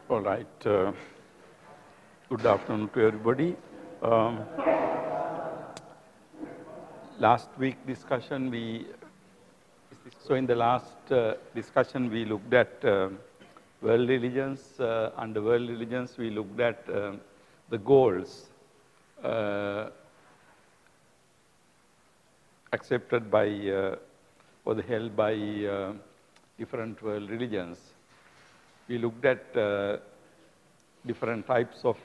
All right. Good afternoon to everybody. Um, Last week discussion, in the last discussion, we looked at world religions. Under world religions, we looked at the goals accepted by or held by different world religions. We looked at different types of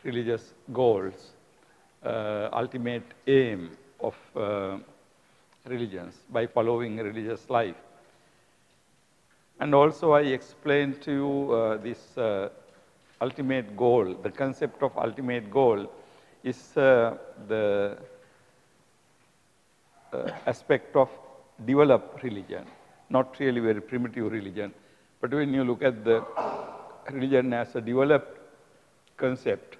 religious goals, ultimate aim of religions by following a religious life. And also I explained to you this ultimate goal. The concept of ultimate goal is the aspect of developed religion, not really very primitive religion. But when you look at the religion as a developed concept,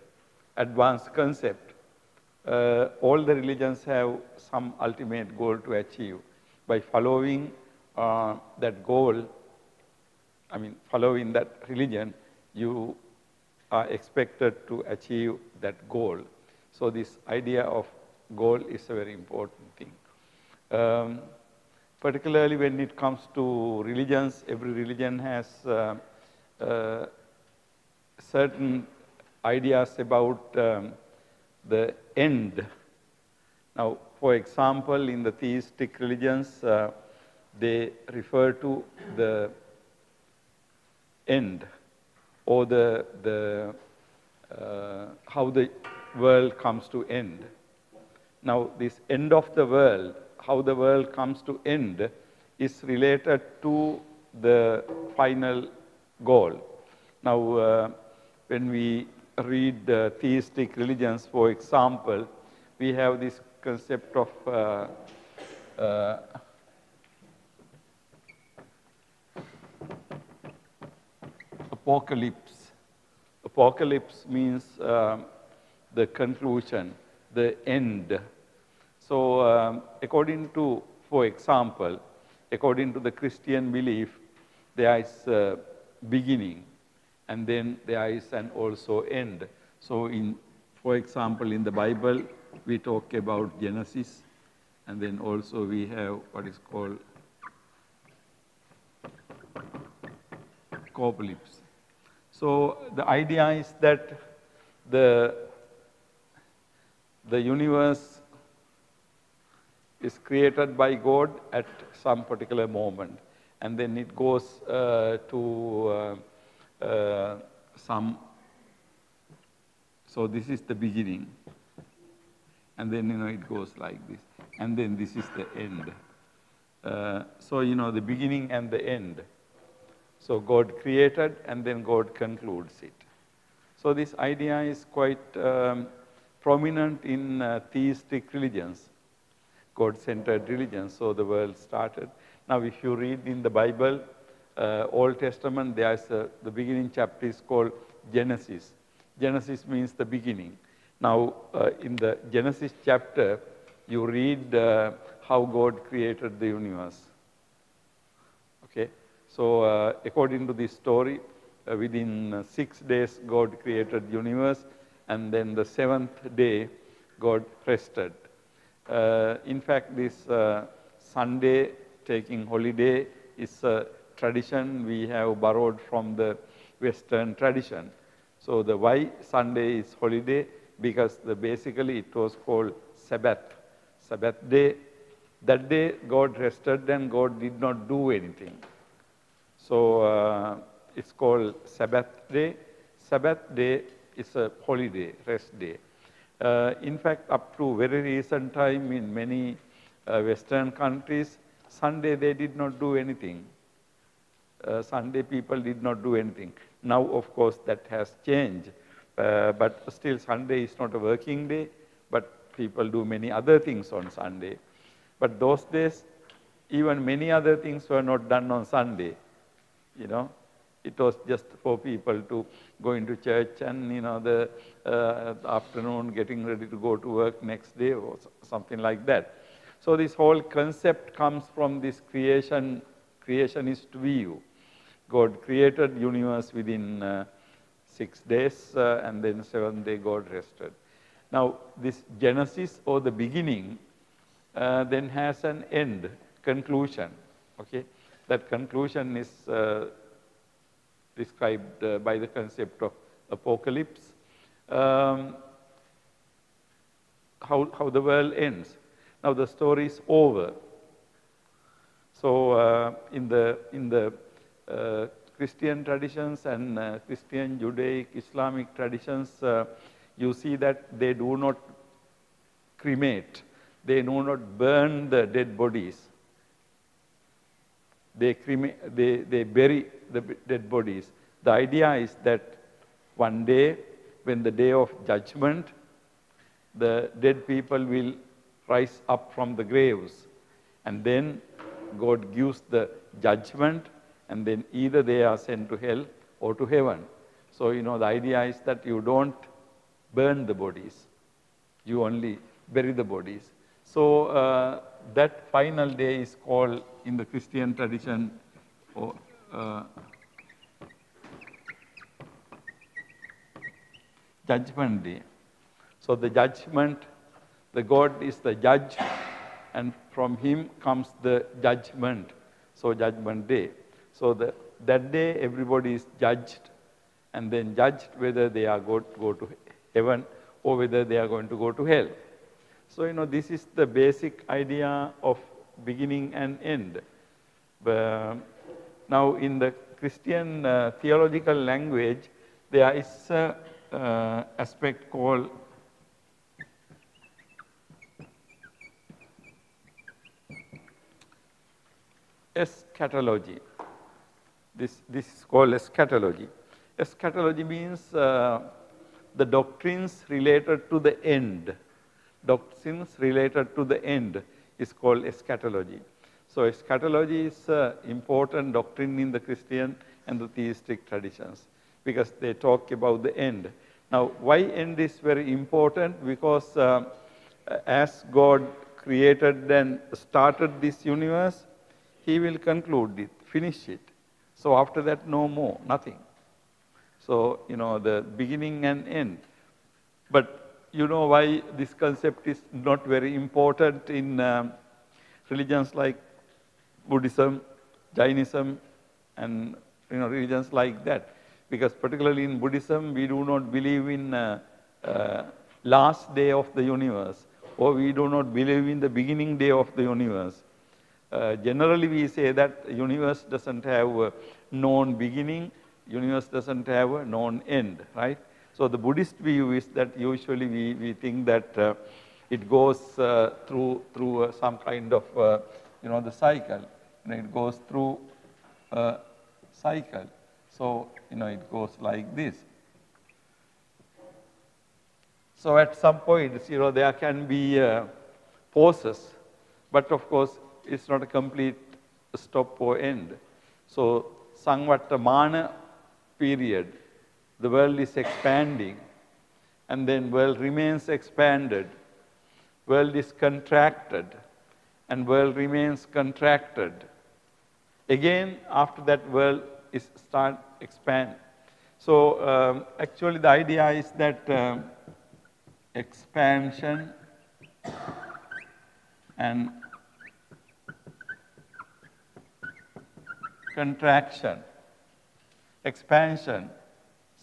advanced concept, all the religions have some ultimate goal to achieve. By following that goal, following that religion, you are expected to achieve that goal. So this idea of goal is a very important thing. Particularly when it comes to religions, every religion has certain ideas about the end. Now, for example, in the theistic religions, they refer to the end or how the world comes to end. Now, this end of the world, how the world comes to end, is related to the final goal. Now, when we read theistic religions, for example, we have this concept of apocalypse. Apocalypse means the conclusion, the end. So according to, for example, according to the Christian belief, there is a beginning, and then there is an also end. So for example, in the Bible, we talk about Genesis, and then also we have what is called apocalypse. So the idea is that the universe is created by God at some particular moment, and then it goes to so this is the beginning, and then it goes like this, and then this is the end. So the beginning and the end. So God created, and then God concludes it. So this idea is quite prominent in theistic religions, God-centered religions. So the world started. Now, if you read in the Bible, Old Testament, there's the beginning chapter is called Genesis. Genesis means the beginning. Now, in the Genesis chapter, you read how God created the universe. Okay? So, according to this story, within 6 days, God created the universe, and then the 7th day, God rested. In fact, this Sunday, taking holiday, is a tradition we have borrowed from the Western tradition. So, the why Sunday is holiday? Because basically it was called Sabbath. Sabbath day. That day, God rested and God did not do anything. So, it's called Sabbath day. Sabbath day is a holiday, rest day. In fact, up to very recent time in many Western countries, Sunday they did not do anything. Sunday people did not do anything. Now, of course, that has changed. But still, Sunday is not a working day, but people do many other things on Sunday. But those days, even many other things were not done on Sunday. It was just for people to go into church and, the afternoon getting ready to go to work next day or something like that. So this whole concept comes from this creationist view. God created universe within 6 days, and then 7th day God rested. Now, this Genesis, or the beginning, then has an end, conclusion. Okay, that conclusion is described by the concept of apocalypse. How the world ends. Now the story is over. So in the Christian traditions and Christian, Judaic, Islamic traditions, you see that they do not cremate. They do not burn the dead bodies. They bury the dead bodies. The idea is that one day, when the day of judgment, the dead people will rise up from the graves. And then God gives the judgment, and then either they are sent to hell or to heaven. So, the idea is that you don't burn the bodies. You only bury the bodies. So, that final day is called, in the Christian tradition, Judgment Day. So the judgment, the God is the judge, and from him comes the judgment. So Judgment Day. So that day everybody is judged, and then judged whether they are going to go to heaven or whether they are going to go to hell. So this is the basic idea of beginning and end. Now in the Christian theological language, there is an aspect called eschatology. This is called eschatology. Eschatology means the doctrines related to the end. Doctrines related to the end is called eschatology. So eschatology is an important doctrine in the Christian and the theistic traditions, because they talk about the end. Now, why end is very important? Because as God created and started this universe, he will conclude it, finish it. So after that, no more, nothing. So, the beginning and end. But you know why this concept is not very important in religions like Buddhism, Jainism, and religions like that. Because particularly in Buddhism, we do not believe in last day of the universe, or we do not believe in the beginning day of the universe. Generally, we say that the universe doesn't have a known beginning, universe doesn't have a known end, right? So the Buddhist view is that usually we think that it goes through some kind of the cycle. It goes through a cycle. So it goes like this. So at some point, there can be pauses, but of course it's not a complete stop or end. So Sangvattamana period, the world is expanding, and then world remains expanded. World is contracted, and world remains contracted. Again, after that, world is start expand. So actually, the idea is that expansion and contraction, expansion,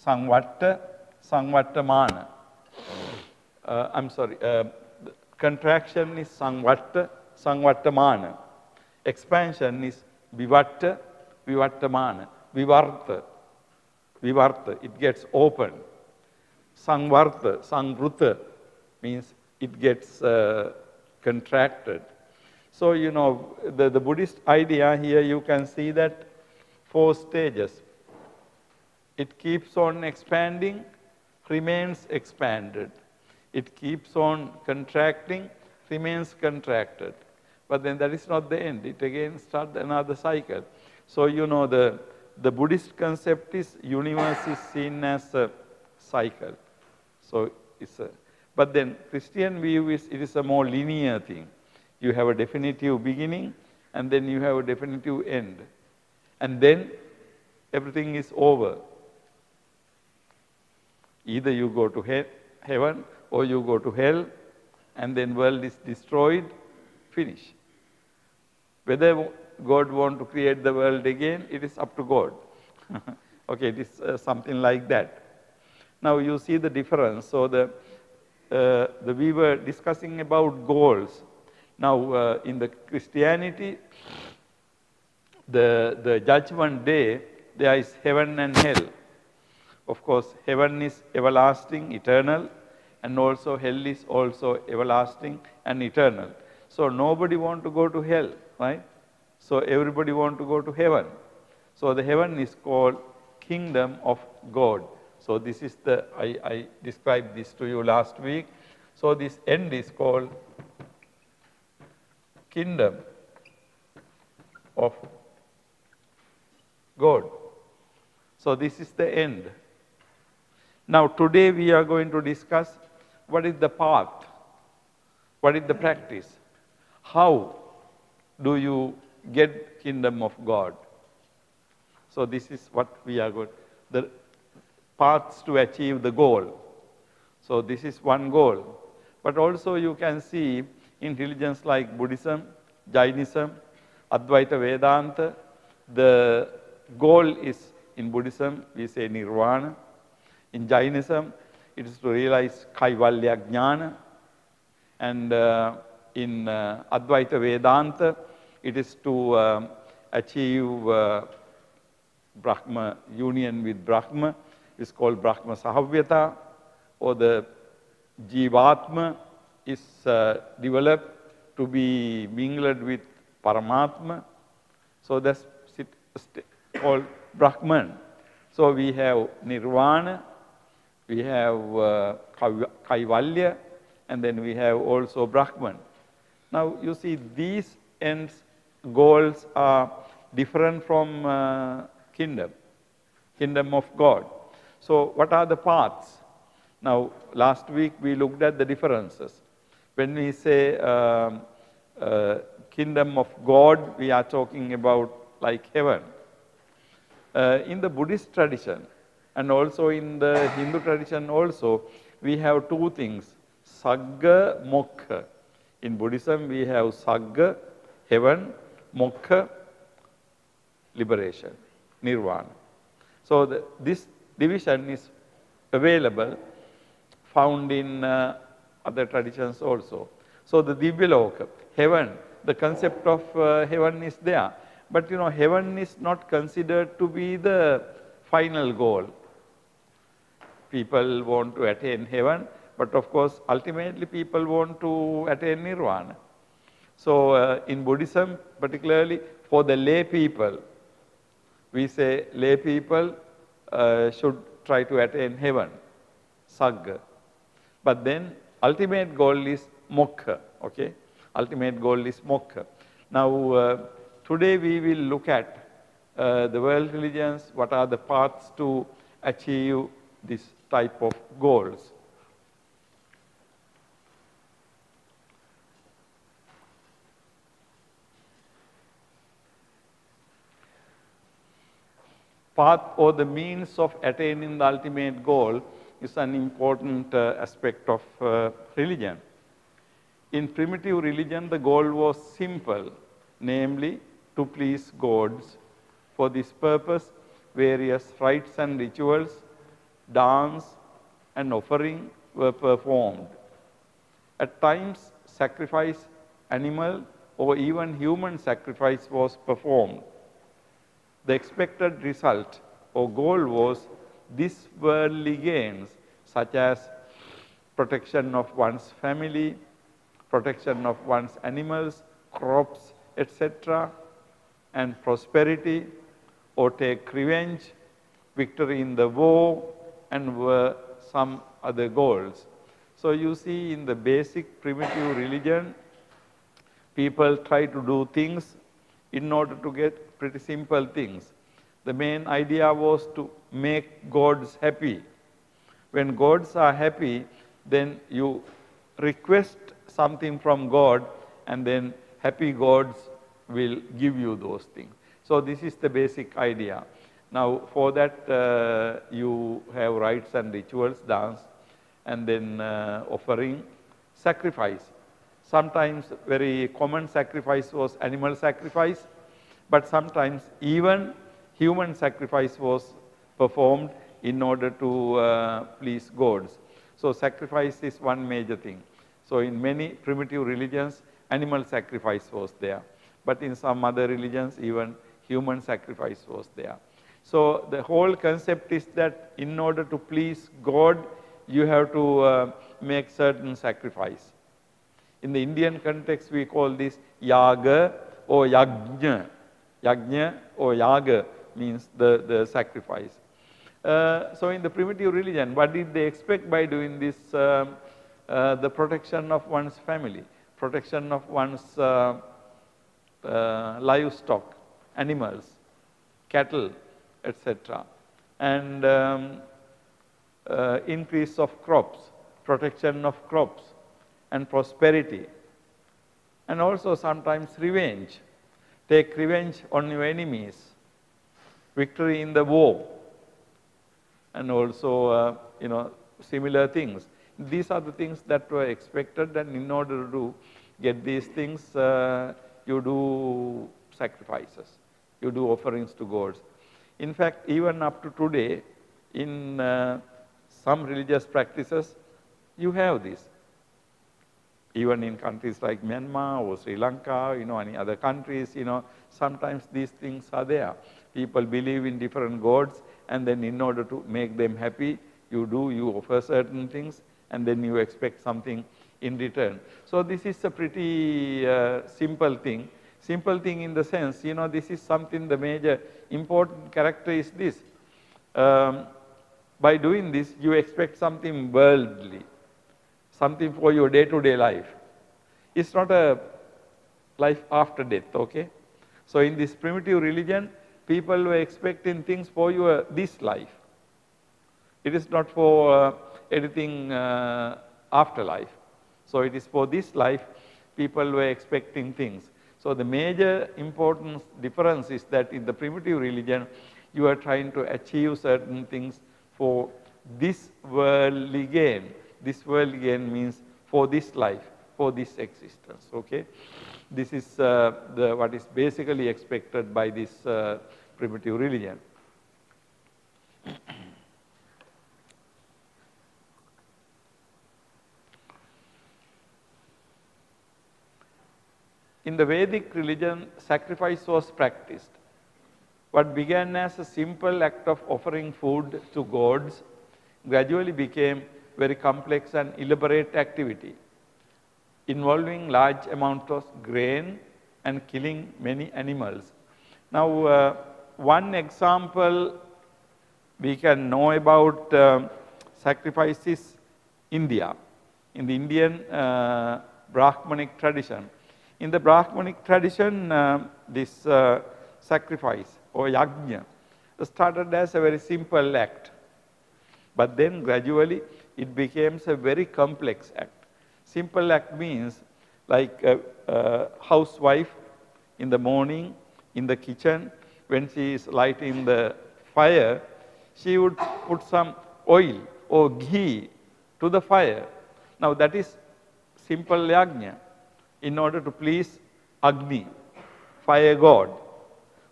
Sangvattamana. I'm sorry, contraction is Sangvattamana. Expansion is Vivattamana. Vivarta, it gets open. Sangvruta means it gets contracted. So, the Buddhist idea here, you can see that 4 stages. It keeps on expanding, remains expanded. It keeps on contracting, remains contracted. But then that is not the end. It again starts another cycle. So, the Buddhist concept is universe is seen as a cycle. So, but then Christian view is it is a more linear thing. You have a definitive beginning, and then you have a definitive end. And then everything is over. Either you go to heaven or you go to hell, and then world is destroyed, finish. Whether God wants to create the world again, it is up to God. Okay, it is something like that. Now you see the difference. So we were discussing about goals. Now in the Christianity, the judgment day, there is heaven and hell. Of course, heaven is everlasting, eternal, and also hell is also everlasting and eternal. So nobody want to go to hell, right? So everybody want to go to heaven. So the heaven is called kingdom of God. So this is I described this to you last week. So this end is called kingdom of God. So this is the end. Now today we are going to discuss what is the path, what is the practice, how do you get kingdom of God. So this is what we are going, the paths to achieve the goal. So this is one goal. But also you can see in religions like Buddhism, Jainism, Advaita Vedanta, the goal is, in Buddhism we say nirvana. In Jainism, it is to realize Kaivalya Jnana. And in Advaita Vedanta, it is to achieve Brahma, union with Brahma. It's called Brahma Sahavyata, or the Jivatma is developed to be mingled with Paramatma. So that's called Brahman. So we have Nirvana, we have Kaivalya, and then we have also Brahman. Now you see these ends, goals are different from kingdom of God. So what are the paths? Now last week we looked at the differences. When we say kingdom of God, we are talking about like heaven. In the Buddhist tradition and also in the Hindu tradition also, we have two things, Sagga, Moksha. In Buddhism we have Sagga, heaven, Moksha, liberation, Nirvana. So this division is available, found in other traditions also. So the Divyaloka, heaven, the concept of heaven is there. But you know, heaven is not considered to be the final goal. People want to attain heaven, but of course, ultimately people want to attain nirvana. So in Buddhism, particularly for the lay people, we say lay people should try to attain heaven, Sagga. But then ultimate goal is Moksha, okay? Ultimate goal is Moksha. Now, today we will look at the world religions, what are the paths to achieve this type of goals. Path or the means of attaining the ultimate goal is an important aspect of religion. In primitive religion, the goal was simple, namely to please gods. For this purpose, various rites and rituals, dance and offering were performed. At times, sacrifice, animal or even human sacrifice was performed. The expected result or goal was these worldly gains, such as protection of one's family, protection of one's animals, crops, etc., and prosperity, or take revenge, victory in the war, and were some other goals. So you see, in the basic primitive religion, people try to do things in order to get pretty simple things. The main idea was to make gods happy. When gods are happy, then you request something from God, and then happy gods will give you those things. So this is the basic idea. Now, for that, you have rites and rituals, dance, and then offering, sacrifice. Sometimes very common sacrifice was animal sacrifice, but sometimes even human sacrifice was performed in order to please gods. So, sacrifice is one major thing. So, in many primitive religions, animal sacrifice was there, but in some other religions, even human sacrifice was there. So, the whole concept is that in order to please God, you have to make certain sacrifice. In the Indian context, we call this yaga or yajna. Yajna or yaga means the sacrifice. So, in the primitive religion, what did they expect by doing this? The protection of one's family, protection of one's livestock, animals, cattle, etc. And increase of crops, protection of crops, and prosperity. And also sometimes revenge. Take revenge on your enemies, victory in the war, and also similar things. These are the things that were expected, and in order to get these things, you do sacrifices, you do offerings to gods. In fact, even up to today, in some religious practices, you have this. Even in countries like Myanmar or Sri Lanka, any other countries, sometimes these things are there. People believe in different gods, and then in order to make them happy, you offer certain things, and then you expect something in return. So this is a pretty simple thing. Simple thing in the sense, this is something, the major important character is this. By doing this, you expect something worldly, something for your day-to-day life. It's not a life after death, okay? So in this primitive religion, people were expecting things for this life. It is not for anything afterlife. So it is for this life, people were expecting things. So the major important difference is that in the primitive religion, you are trying to achieve certain things for this worldly gain. This worldly gain means for this life, for this existence, okay? This is what is basically expected by this primitive religion. In the Vedic religion, sacrifice was practiced. What began as a simple act of offering food to gods gradually became very complex and elaborate activity, involving large amounts of grain and killing many animals. Now, one example we can know about sacrifice is India. In the Indian Brahmanic tradition. In the Brahmanic tradition, this sacrifice or yajna started as a very simple act, but then gradually it became a very complex act. Simple act means like a housewife in the morning in the kitchen, when she is lighting the fire, she would put some oil or ghee to the fire. Now that is simple yajna in order to please Agni, fire god.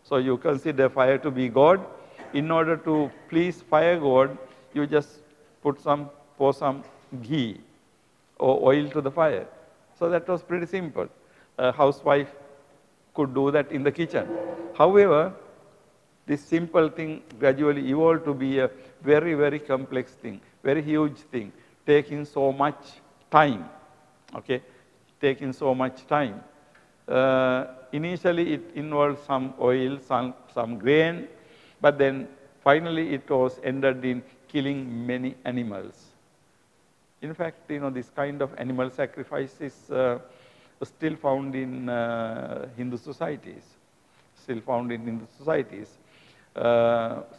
So you consider fire to be God. In order to please fire god, you just pour some ghee or oil to the fire. So that was pretty simple. A housewife could do that in the kitchen. However, this simple thing gradually evolved to be a very, very complex thing, very huge thing, taking so much time, okay, taking so much time. Initially, it involved some oil, some grain, but then finally it was ended in killing many animals. In fact, this kind of animal sacrifice is still found in Hindu societies,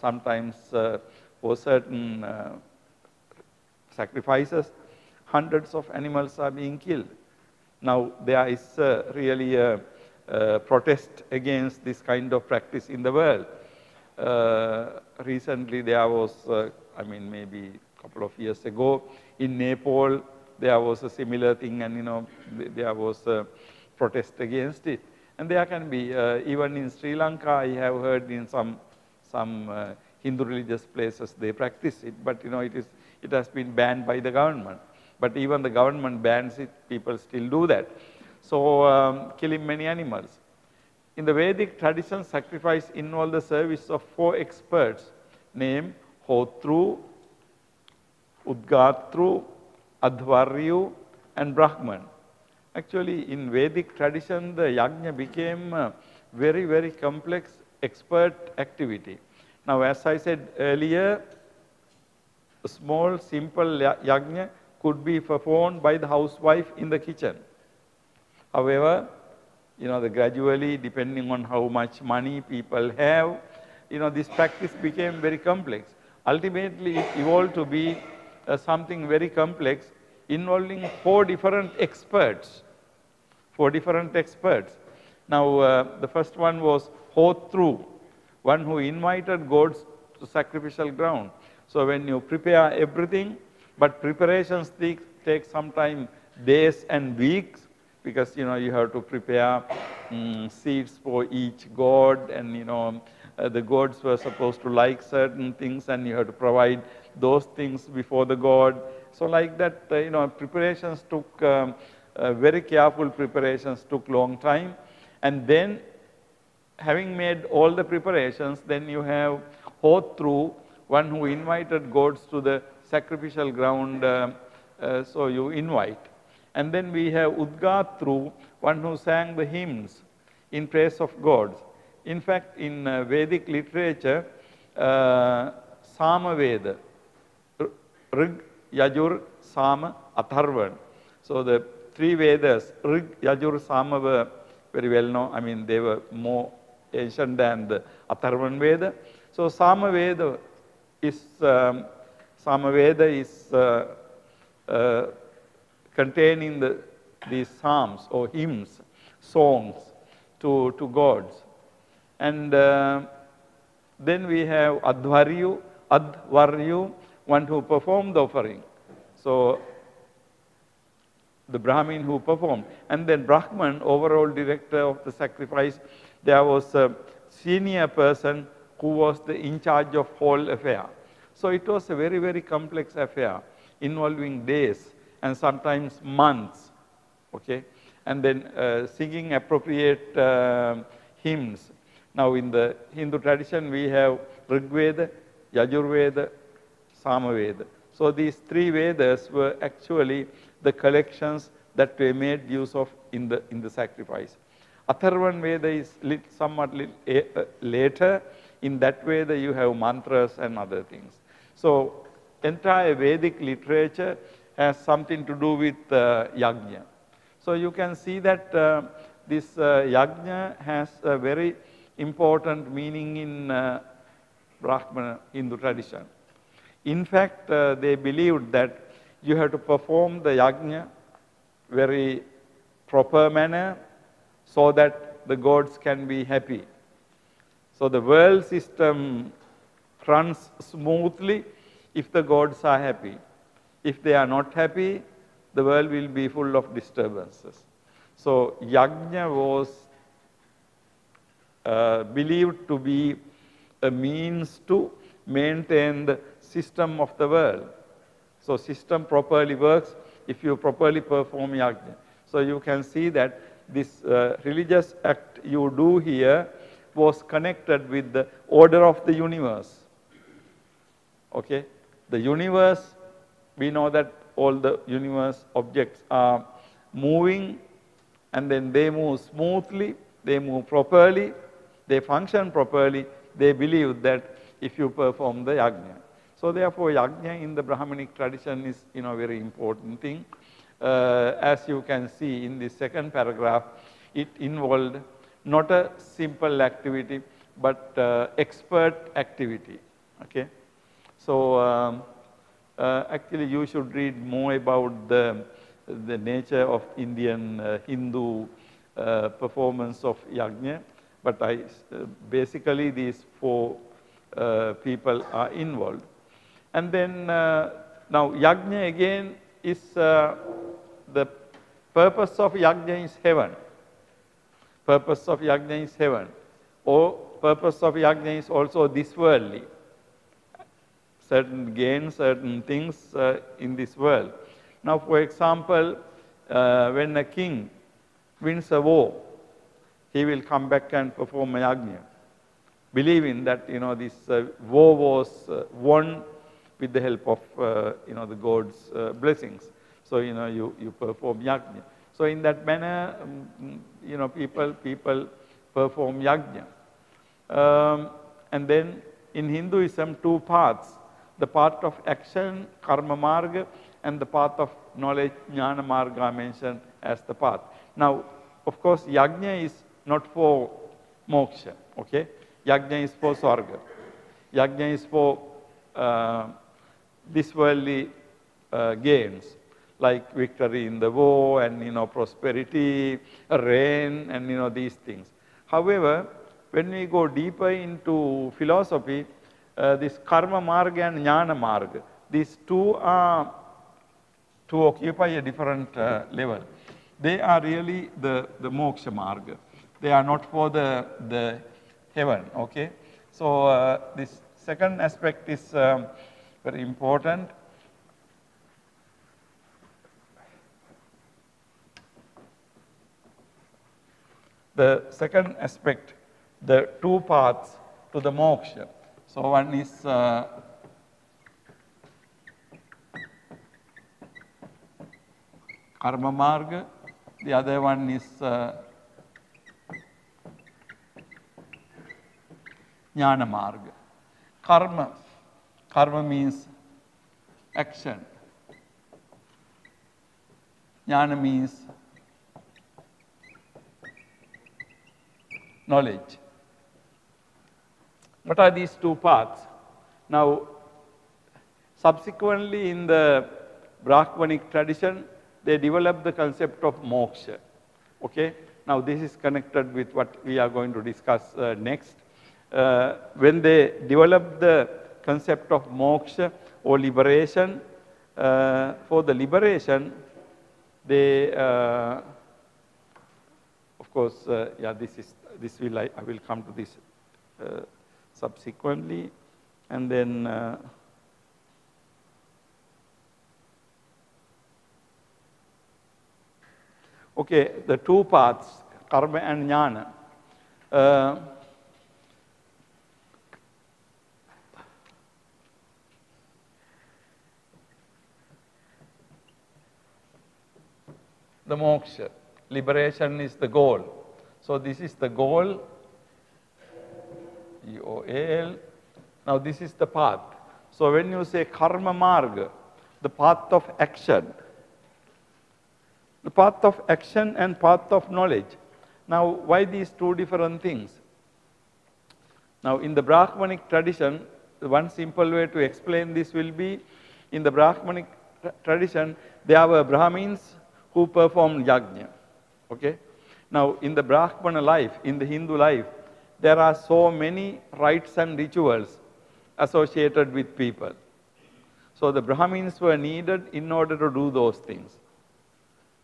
sometimes for certain sacrifices, hundreds of animals are being killed. Now, there is really a protest against this kind of practice in the world. recently there was, I mean, maybe a couple of years ago in Nepal, there was a similar thing, and there was a protest against it. And there can be, even in Sri Lanka, I have heard in some Hindu religious places they practice it, but it has been banned by the government. But even the government bans it, people still do that. So killing many animals. In the Vedic tradition, sacrifice involved the service of 4 experts named Hotru, Udgatru, Adhvaryu, and Brahman. Actually, in Vedic tradition, the yajna became a very, very complex expert activity. Now, as I said earlier, a small, simple yajna could be performed by the housewife in the kitchen. However, gradually, depending on how much money people have, this practice became very complex. Ultimately, it evolved to be something very complex involving 4 different experts. 4 different experts. Now, the first one was Hotru, one who invited gods to sacrificial ground. So, when you prepare everything, but preparations take sometimes days and weeks, because you have to prepare seeds for each god, and the gods were supposed to like certain things, and you have to provide those things before the god. So like that, preparations took, very careful preparations took long time. And then having made all the preparations, then you have Hotru, one who invited gods to the sacrificial ground, so you invite. And then we have Udgatru, one who sang the hymns in praise of gods. In fact, in Vedic literature, Samaveda, Rig, Yajur, Sama, Atharvan. So the 3 Vedas, Rig, Yajur, Sama were very well known. I mean, they were more ancient than the Atharvan Veda. So Samaveda is containing these psalms or hymns, songs to gods. And then we have Adhvaryu, one who performed the offering. So the Brahmin who performed. And then Brahman, overall director of the sacrifice, there was a senior person who was in charge of whole affair. So it was a very, very complex affair involving days and sometimes months, okay? And then singing appropriate hymns. Now in the Hindu tradition, we have Rigveda, Yajurveda, Samaveda. So these 3 Vedas were actually the collections that were made use of in the sacrifice. Atharvan Veda is somewhat later. In that Veda, you have mantras and other things. So entire Vedic literature has something to do with yajna. So you can see that this yajna has a very important meaning in Brahmana Hindu tradition. In fact, they believed that you have to perform the yajna very proper manner so that the gods can be happy. So the world system runs smoothly if the gods are happy. If they are not happy, the world will be full of disturbances. So yajna was believed to be a means to maintain the system of the world. So system properly works if you properly perform yajna. So you can see that this religious act you do here was connected with the order of the universe. Okay? The universe, we know that all the universe objects are moving, and then they move smoothly, they move properly, they function properly. They believe that if you perform the yajna. So therefore, yajna in the Brahmanic tradition is a very important thing. As you can see in the second paragraph, it involved not a simple activity, but expert activity. Okay? So actually, you should read more about the nature of Indian Hindu performance of yajna. But basically these 4 people are involved. And then now yajna again is the purpose of yajna is heaven. Purpose of yajna is heaven. Or purpose of yajna is also this worldly. Certain gains, certain things in this world. Now, for example, when a king wins a war, he will come back and perform a yajna, believing that this war was won with the help of the God's blessings. So you perform yajna. So in that manner, people perform yajna. And then in Hinduism, two paths: the path of action, karma marga, and the path of knowledge, jnana marga, are mentioned as the path. Now, of course, yajna is not for moksha, okay? Yajna is for swarga. Yajna is for this worldly gains, like victory in the war and prosperity, rain, and these things. However, when we go deeper into philosophy, this karma marga and jnana marga, these two are to occupy a different level. They are really the moksha marga. They are not for the heaven, okay? So this second aspect is very important. The second aspect, the two paths to the moksha. So one is karma marga, the other one is jnana marga. Karma means action. Jnana means knowledge. What are these two paths? Now, subsequently in the Brahmanic tradition, they developed the concept of moksha. Okay? Now, this is connected with what we are going to discuss next. When they developed the concept of moksha or liberation, for the liberation, they, of course, yeah, I will come to this subsequently, and then okay, the two paths, karma and jnana. The moksha, liberation is the goal. So this is the goal, E-O-A-L. Now this is the path. So when you say karma marga, the path of action, the path of action and path of knowledge. Now why these two different things? Now in the Brahmanic tradition, one simple way to explain this will be, in the Brahmanic tradition, there were Brahmins who performed yajna, okay? Now, in the Brahmana life, in the Hindu life, there are so many rites and rituals associated with people. So, the Brahmins were needed in order to do those things.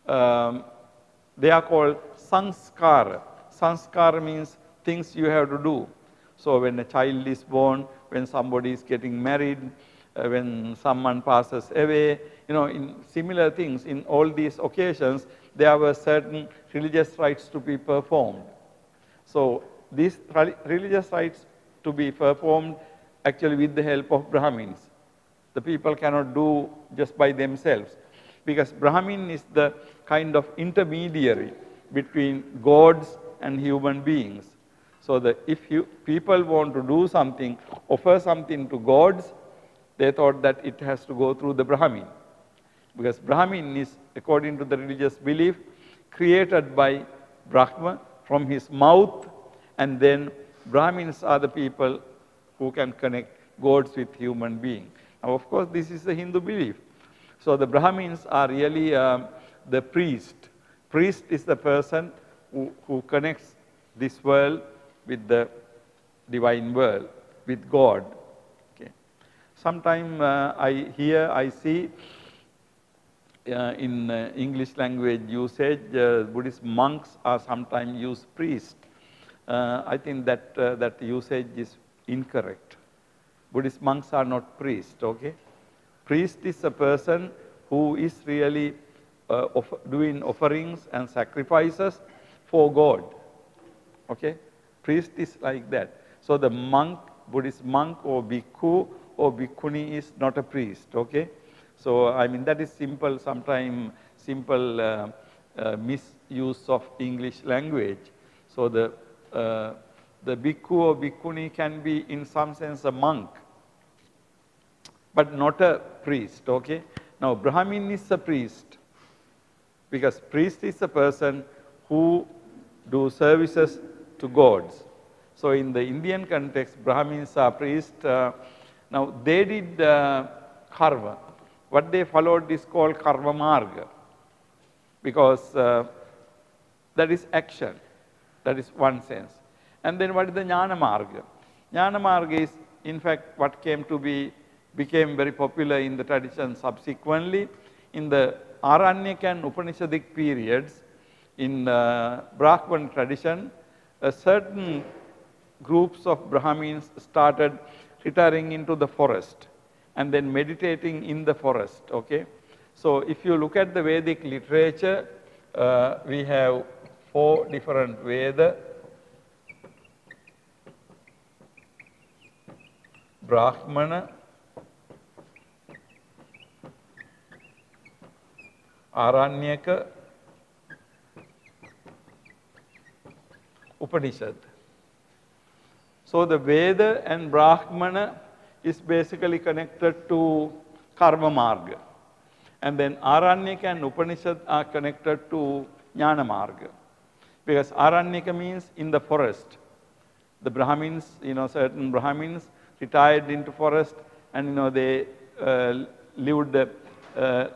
They are called sanskara. Sanskara means things you have to do. So, when a child is born, when somebody is getting married, when someone passes away, in similar things, in all these occasions, there were certain religious rites to be performed. So these religious rites to be performed actually with the help of Brahmins. The people cannot do just by themselves, because Brahmin is the kind of intermediary between gods and human beings. So that if people want to do something, offer something to gods, they thought that it has to go through the Brahmin. Because Brahmin is, according to the religious belief, created by Brahma from his mouth, and then Brahmins are the people who can connect gods with human beings. Now, of course, this is the Hindu belief. So the Brahmins are really the priest. Priest is the person who connects this world with the divine world, with God. Okay. Sometime I see in English language usage, Buddhist monks are sometimes use priest. I think that that usage is incorrect. Buddhist monks are not priests, okay? Priest is a person who is really doing offerings and sacrifices for God, okay? Priest is like that. So the monk, Buddhist monk or bhikkhu or bhikkhuni is not a priest, okay? So I mean that is simple, sometimes simple misuse of English language. So the bhikkhu or bhikkhuni can be in some sense a monk, but not a priest, okay? Now Brahmin is a priest, because priest is a person who do services to gods. So in the Indian context, Brahmins are priests. Now they did karma. What they followed is called karma marga, because that is action. That is one sense. And then what is the jnana marga? Jnana marga is in fact what became very popular in the tradition subsequently. In the Aranyaka and Upanishadic periods, in Brahman tradition, certain groups of Brahmins started retiring into the forest and then meditating in the forest, okay? So if you look at the Vedic literature, we have 4 different Veda: Brahmana, Aranyaka, Upanishad. So the Veda and Brahmana is basically connected to karma marga. And then Aranyaka and Upanishad are connected to jnana marga. Because Aranyaka means in the forest. The Brahmins, certain Brahmins retired into forest and, they lived the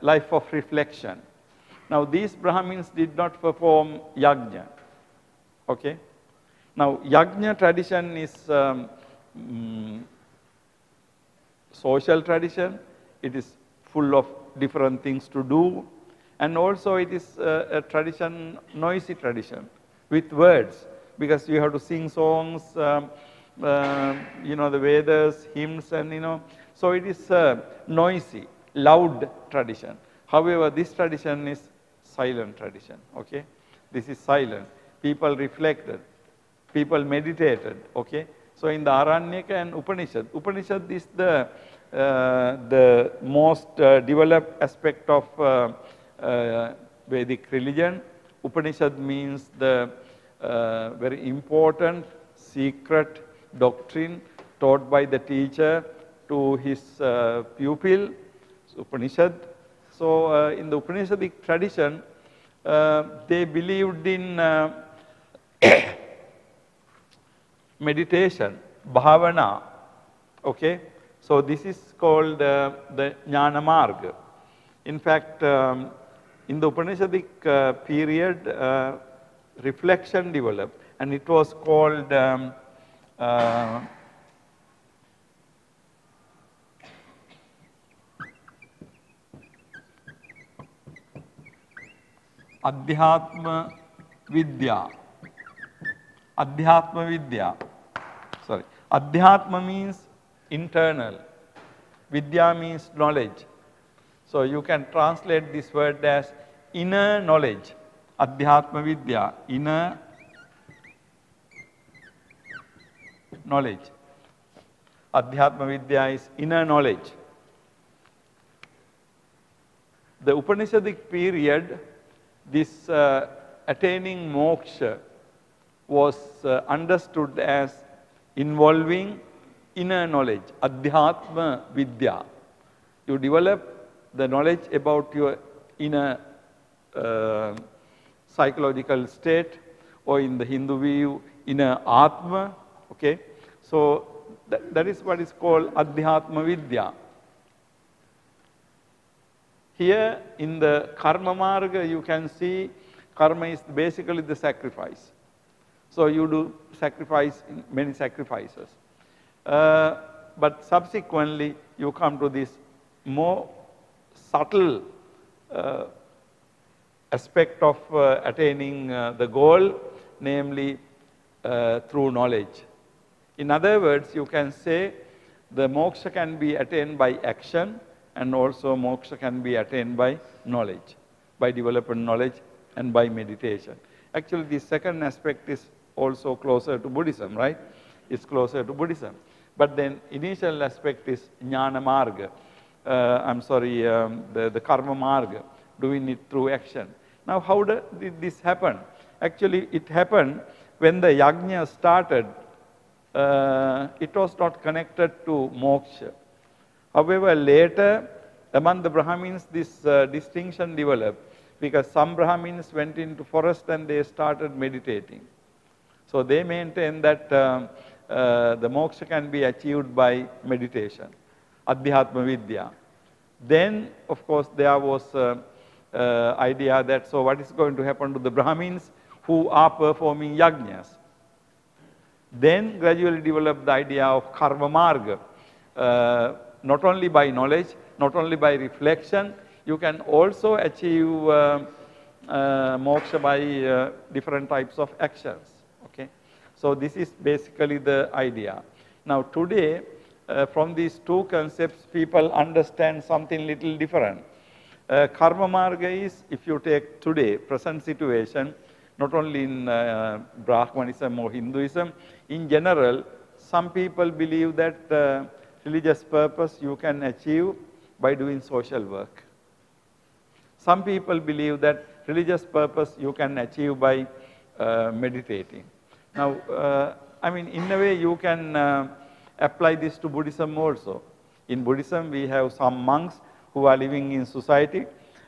life of reflection. Now these Brahmins did not perform yajna, okay? Now yajna tradition is social tradition. It is full of different things to do, and also it is a tradition, noisy tradition with words, because you have to sing songs, the Vedas, hymns, and so it is a noisy, loud tradition. However, this tradition is silent tradition, okay? This is silent. People reflected, people meditated, okay? So in the Aranyaka and Upanishad, Upanishad is the most developed aspect of Vedic religion. Upanishad means the very important secret doctrine taught by the teacher to his pupil, so Upanishad. So in the Upanishadic tradition, they believed in meditation, bhavana, okay? So this is called the jnana marga. In fact, in the Upanishadic period, reflection developed, and it was called Adhyatma Vidya. Adhyatma Vidya. Sorry. Adhyatma means internal. Vidya means knowledge. So you can translate this word as inner knowledge. Adhyatma Vidya, inner knowledge. Adhyatma Vidya is inner knowledge. The Upanishadic period, this attaining moksha was understood as involving inner knowledge, Adhyatma Vidya. You develop the knowledge about your inner psychological state, or in the Hindu view, inner Atma, okay? So that is what is called Adhyatma Vidya. Here in the karma marga, you can see karma is basically the sacrifice. So you do sacrifice, many sacrifices. But subsequently, you come to this more subtle aspect of attaining the goal, namely through knowledge. In other words, you can say the moksha can be attained by action, and also moksha can be attained by knowledge, by developing knowledge and by meditation. Actually, the second aspect is also closer to Buddhism, right? It's closer to Buddhism. But then initial aspect is jnana marga. The karma marga, doing it through action. Now, how did this happen? Actually, it happened when the yajna started. It was not connected to moksha. However, later, among the Brahmins, this distinction developed, because some Brahmins went into forest and they started meditating. So they maintain that the moksha can be achieved by meditation, adhyatma vidya. Then, of course, there was idea that, so what is going to happen to the Brahmins who are performing yajnas? Then gradually developed the idea of karma marga. Not only by knowledge, not only by reflection, you can also achieve moksha by different types of actions. Okay? So this is basically the idea. Now today, from these two concepts, people understand something little different. Karma marga is, if you take today, present situation, not only in Brahmanism or Hinduism, in general, some people believe that religious purpose you can achieve by doing social work. Some people believe that religious purpose you can achieve by meditating. Now, I mean, in a way you can apply this to Buddhism also. In Buddhism, we have some monks who are living in society,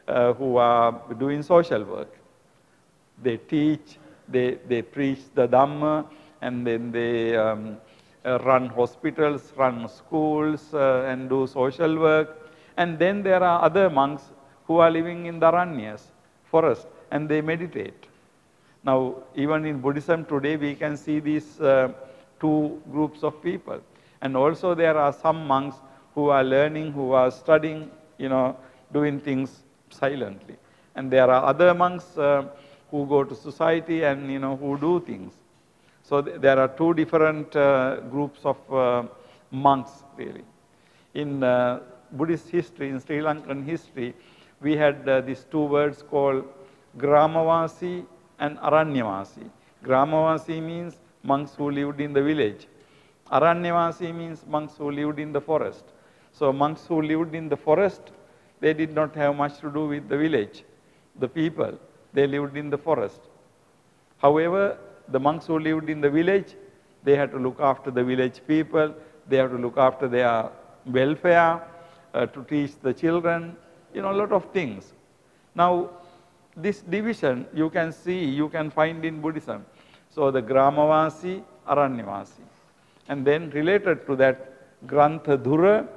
who are doing social work. They teach, they preach the Dhamma, and then they run hospitals, run schools, and do social work. And then there are other monks who are living in the Aranyas, forest, and they meditate. Now, even in Buddhism today, we can see these two groups of people. And also there are some monks who are learning, who are studying, doing things silently. And there are other monks who go to society and, who do things. So there are two different groups of monks, really. In Buddhist history, in Sri Lankan history, we had these two words called Gramavasi and Aranyavasi. Gramavasi means monks who lived in the village. Aranyavasi means monks who lived in the forest. So monks who lived in the forest, they did not have much to do with the village, the people. They lived in the forest. However, the monks who lived in the village, they had to look after the village people, they have to look after their welfare, to teach the children, a lot of things. Now, this division you can see, you can find in Buddhism. So the Gramavasi, Aranyavasi. And then related to that, Grantha Dhura,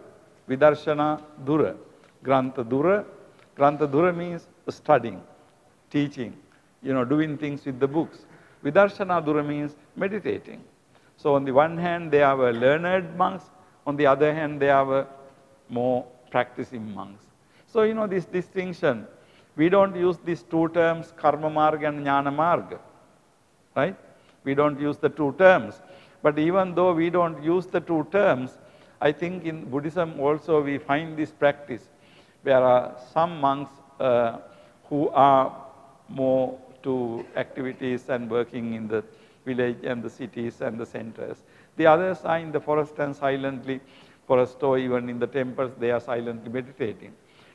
Vidarshana Dhura. Grantha Dhura means studying, teaching, doing things with the books. Vidarshana Dhura means meditating. So on the one hand, they are learned monks. On the other hand, they are more practicing monks. So, this distinction, we don't use these two terms, karma marga and jnana marga, right? We don't use the two terms. But even though we don't use the two terms, I think in Buddhism also we find this practice. There are some monks who are more to activities and working in the village and the cities and the centers. The others are in the forest and silently, forest or even in the temples, they are silently meditating.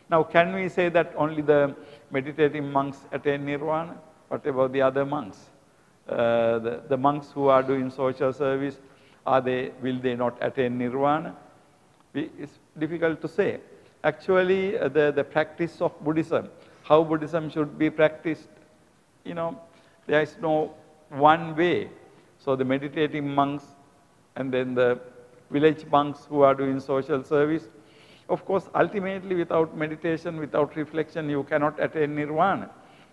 Now, can we say that only the meditating monks attain nirvana? What about the other monks? The monks who are doing social service, will they not attain nirvana? It's difficult to say. Actually, the practice of Buddhism, how Buddhism should be practiced, there is no one way. So the meditating monks and then the village monks who are doing social service, of course, ultimately without meditation, without reflection, you cannot attain nirvana.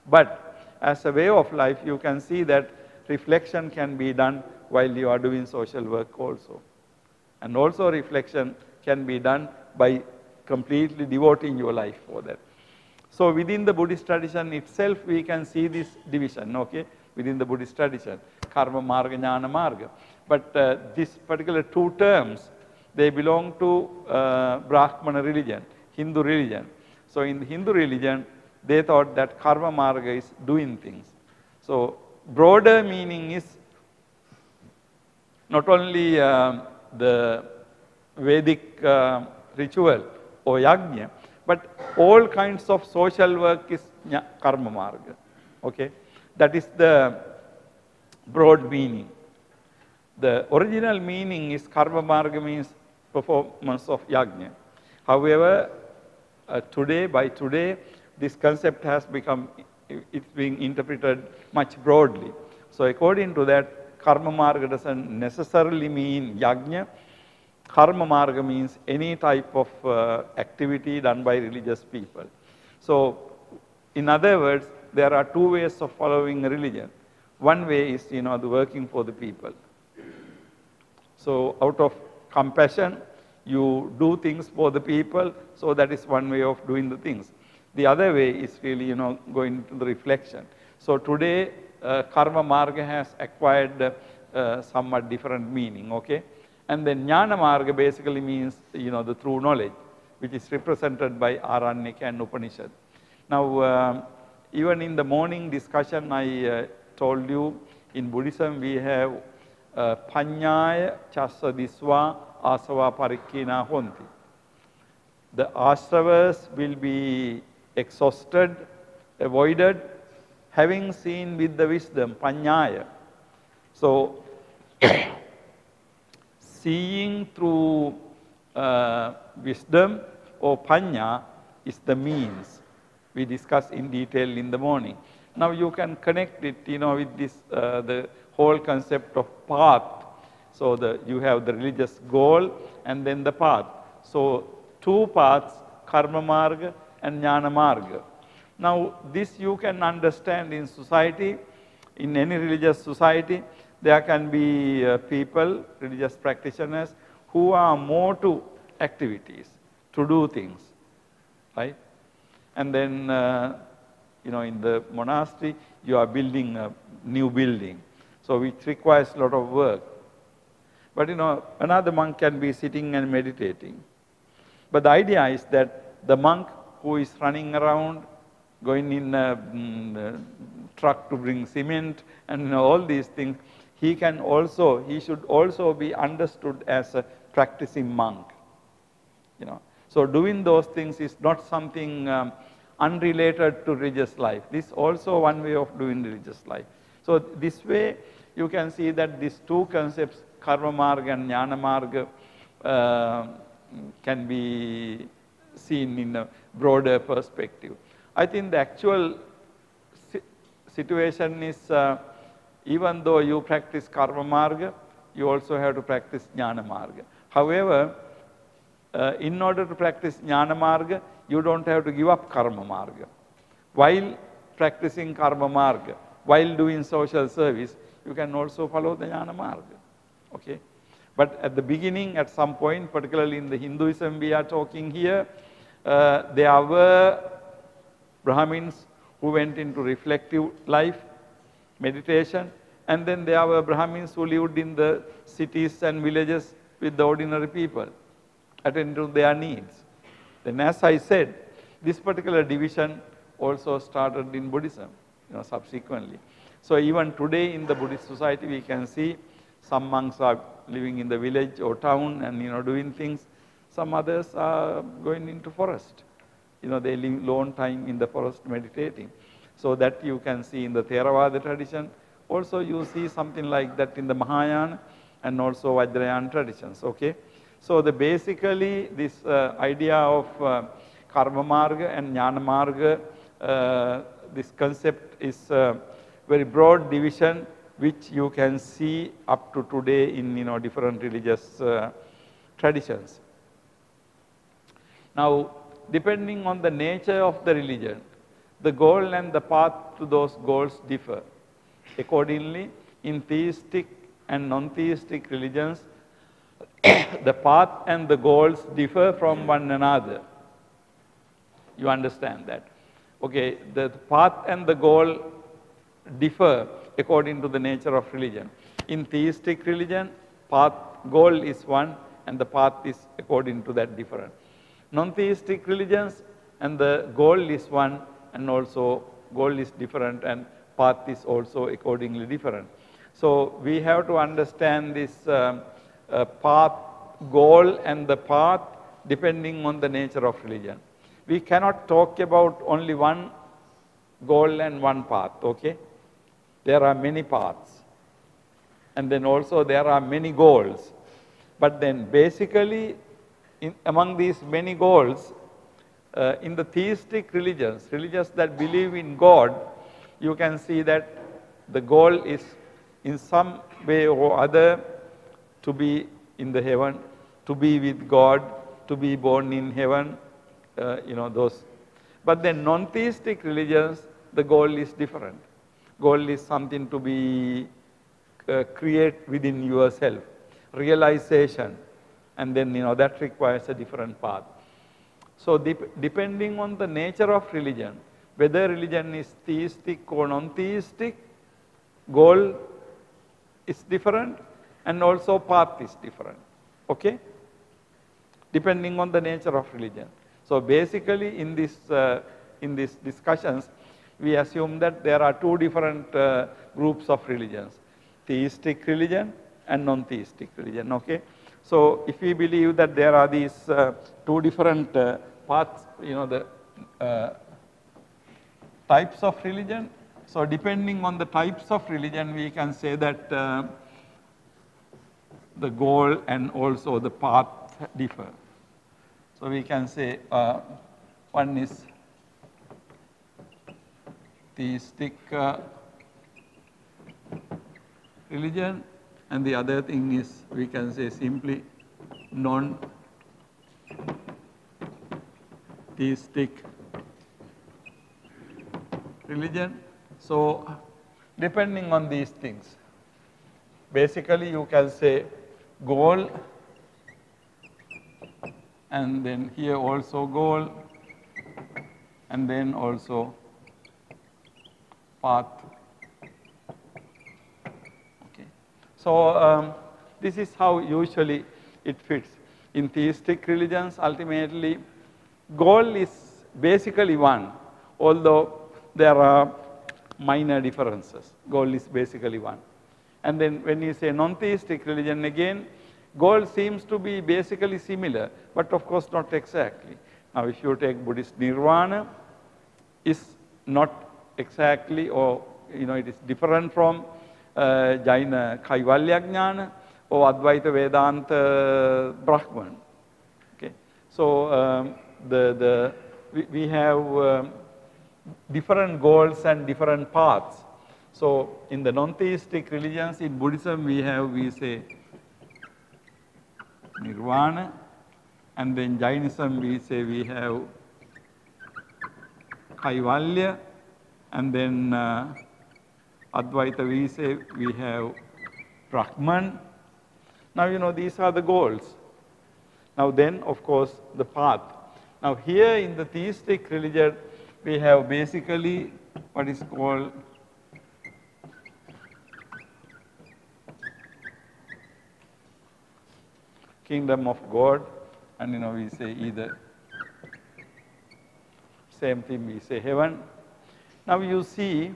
But as a way of life, you can see that reflection can be done while you are doing social work also. And also reflection can be done by completely devoting your life for that. So within the Buddhist tradition itself, we can see this division, okay, within the Buddhist tradition, karma marga, jnana marga. But these particular two terms, they belong to Brahmana religion, Hindu religion. So in the Hindu religion, they thought that karma marga is doing things. So broader meaning is not only the Vedic ritual or yajna, but all kinds of social work is karma marga. Okay? That is the broad meaning. The original meaning is karma marga means performance of yajna. However, by today, this concept has become, it's being interpreted much broadly. So according to that, karma marga doesn't necessarily mean yajna. Karma marga means any type of activity done by religious people. So in other words, there are two ways of following a religion. One way is, the working for the people. So out of compassion, you do things for the people, so that is one way of doing the things. The other way is really, going to the reflection. So today, karma marga has acquired somewhat different meaning, okay? And then jnana marga basically means, the true knowledge, which is represented by Aranyaka and Upanishad. Now, even in the morning discussion, I told you, in Buddhism we have Panyaya Chassa Disva Asava Parikkina Honti. The asravas will be exhausted, avoided, having seen with the wisdom, Panyaya. So, seeing through wisdom or Panya is the means. We discussed in detail in the morning. Now you can connect it, with this, the whole concept of path. So you have the religious goal and then the path. So two paths, karma marga and jnana marga. Now this you can understand in society, in any religious society, there can be people, religious practitioners, who are more to activities, to do things, right? And then, in the monastery, you are building a new building, so which requires a lot of work. But, another monk can be sitting and meditating. But the idea is that the monk who is running around, going in a truck to bring cement and all these things, he should also be understood as a practicing monk. So doing those things is not something unrelated to religious life. This is also one way of doing religious life. So this way you can see that these two concepts, karma marga and jnana marga, can be seen in a broader perspective. I think the actual situation is, even though you practice karma marga, you also have to practice jnana marga. However, in order to practice jnana marga, you don't have to give up karma marga. While practicing karma marga, while doing social service, you can also follow the jnana marga. Okay? But at the beginning, at some point, particularly in the Hinduism we are talking here, there were Brahmins who went into reflective life, meditation, and then there were Brahmins who lived in the cities and villages with the ordinary people, attending to their needs. Then, as I said, this particular division also started in Buddhism, subsequently. So even today in the Buddhist society, we can see some monks are living in the village or town and doing things. Some others are going into forest. They live long time in the forest meditating. So that you can see in the Theravada tradition. Also you see something like that in the Mahayana and also Vajrayana traditions. Okay. So basically this idea of karma marga and jnana marga, this concept is a very broad division which you can see up to today in different religious traditions. Now, depending on the nature of the religion, the goal and the path to those goals differ. Accordingly, in theistic and non-theistic religions, the path and the goals differ from one another. You understand that? Okay, the path and the goal differ according to the nature of religion. In theistic religion, path, goal is one and the path is according to that different. Non-theistic religions and the goal is one and also goal is different and path is also accordingly different. So we have to understand this path, goal and the path depending on the nature of religion. We cannot talk about only one goal and one path, okay? There are many paths. And then also there are many goals. But then basically, among these many goals, in the theistic religions, religions that believe in God, you can see that the goal is in some way or other to be in the heaven, to be with God, to be born in heaven, those. But then non-theistic religions, the goal is different. Goal is something to be create within yourself, realization, and then that requires a different path. So depending on the nature of religion, whether religion is theistic or non-theistic, goal is different and also path is different, okay? Depending on the nature of religion. So basically in these discussions, we assume that there are two different groups of religions, theistic religion and non-theistic religion, okay? So if we believe that there are these two different paths, the types of religion, so depending on the types of religion, we can say that the goal and also the path differ. So we can say one is theistic religion, and the other thing is, we can say simply non-theistic religion. So depending on these things, basically you can say goal, and then here also goal, and then also path. Okay. So this is how usually it fits. In theistic religions, ultimately, goal is basically one, although there are minor differences. Goal is basically one. And then when you say non-theistic religion, again, goal seems to be basically similar, but of course not exactly. Now if you take Buddhist Nirvana, is not exactly, or it is different from Jaina Kaivalya Jnana or Advaita Vedanta Brahman. Okay, so we have different goals and different paths. So in the non-theistic religions, in Buddhism, we say Nirvana, and then Jainism we have Kaivalya, and then Advaita we have Brahman. Now these are the goals. Now then, of course, the path. Now here in the theistic religion, we have basically what is called kingdom of God, and we say either same thing, we say heaven. Now you see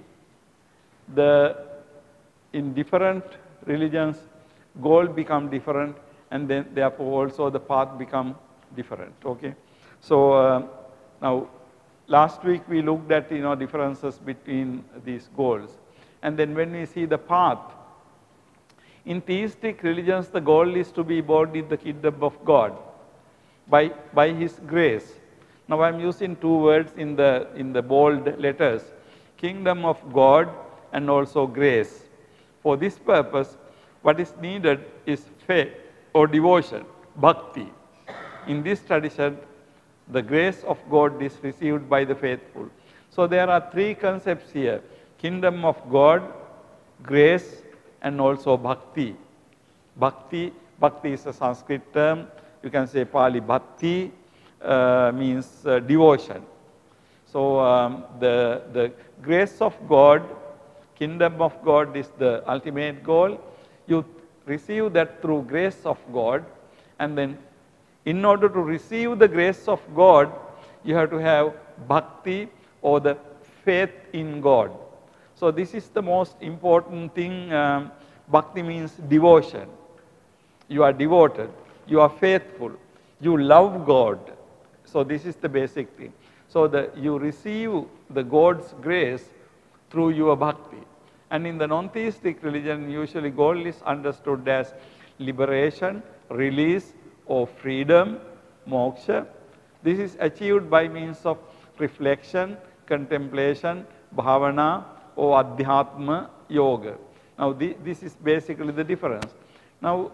in different religions, goal become different, and then therefore also the path become different, okay? So now last week we looked at differences between these goals, and then when we see the path, in theistic religions the goal is to be born in the kingdom of God by His grace. Now I am using two words in the bold letters, kingdom of God and also grace. For this purpose, what is needed is faith or devotion, bhakti. In this tradition, the grace of God is received by the faithful. So there are three concepts here: kingdom of God, grace, and also bhakti. Bhakti Bhakti is a Sanskrit term. You can say Pali Bhakti means devotion. So the grace of God, kingdom of God is the ultimate goal. You receive that through grace of God, and then in order to receive the grace of God, you have to have bhakti or the faith in God. So this is the most important thing. Bhakti means devotion. You are devoted, you are faithful, you love God. So this is the basic thing. So you receive the God's grace through your bhakti. And in the non-theistic religion, usually God is understood as liberation, release, or freedom, moksha. This is achieved by means of reflection, contemplation, bhavana, or adhyatma yoga. Now this is basically the difference. Now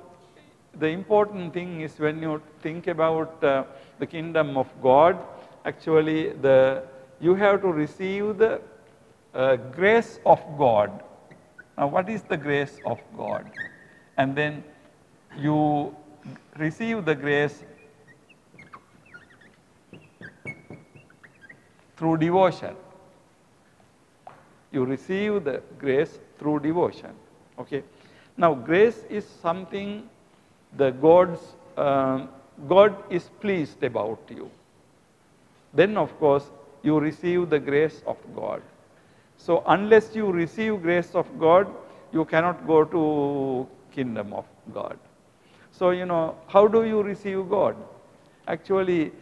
the important thing is when you think about the kingdom of God, actually you have to receive the grace of God. Now what is the grace of God? And then you receive the grace through devotion. You receive the grace through devotion. Okay. Now grace is something God is pleased about you. Then of course you receive the grace of God. So unless you receive grace of God, you cannot go to kingdom of God. So how do you receive God? Actually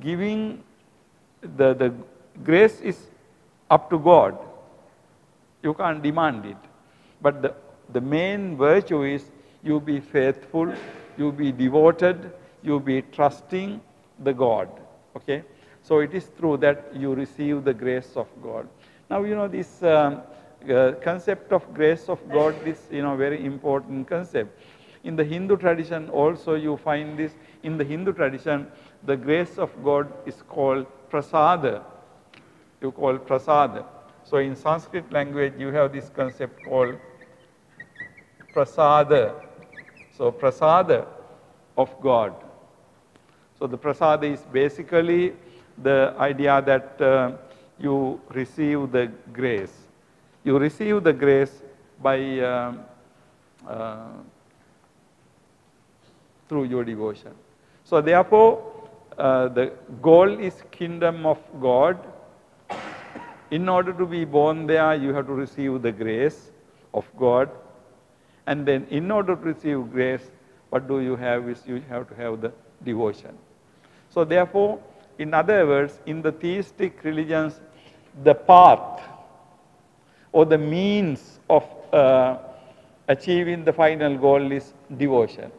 giving the grace is up to God. You can't demand it. But the main virtue is you be faithful, you be devoted, you be trusting the God. Okay? So it is through that you receive the grace of God. Now this concept of grace of God is very important concept. In the Hindu tradition also you find this. In the Hindu tradition, the grace of God is called prasada. You call prasada. So in Sanskrit language you have this concept called prasada. So prasada of God. So the prasada is basically the idea that you receive the grace. You receive the grace by through your devotion. So therefore the goal is kingdom of God. In order to be born there, you have to receive the grace of God. And then in order to receive grace, what do you have is you have to have the devotion. So therefore, in other words, in the theistic religions, the path or the means of achieving the final goal is devotion.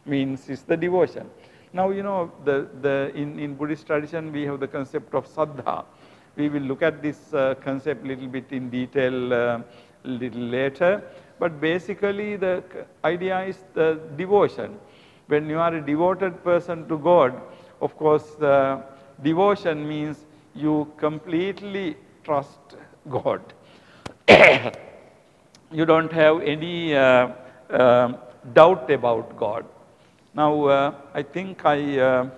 Means is the devotion. Now in Buddhist tradition we have the concept of saddha. We will look at this concept little bit in detail little later. But basically the idea is the devotion. When you are a devoted person to God, of course devotion means you completely trust God. You don't have any doubt about God. Now I think let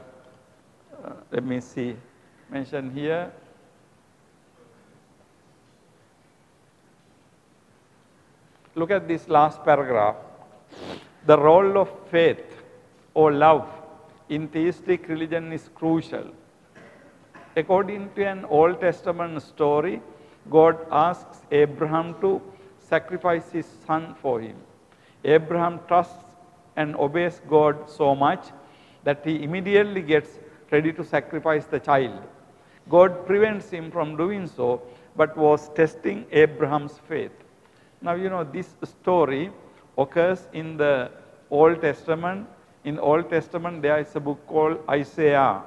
me see, mention here. Look at this last paragraph. The role of faith or love in theistic religion is crucial. According to an Old Testament story, God asks Abraham to sacrifice his son for him. Abraham trusts and obeys God so much that he immediately gets ready to sacrifice the child. God prevents him from doing so, but was testing Abraham's faith. Now this story occurs in the Old Testament. In Old Testament there is a book called Isaiah.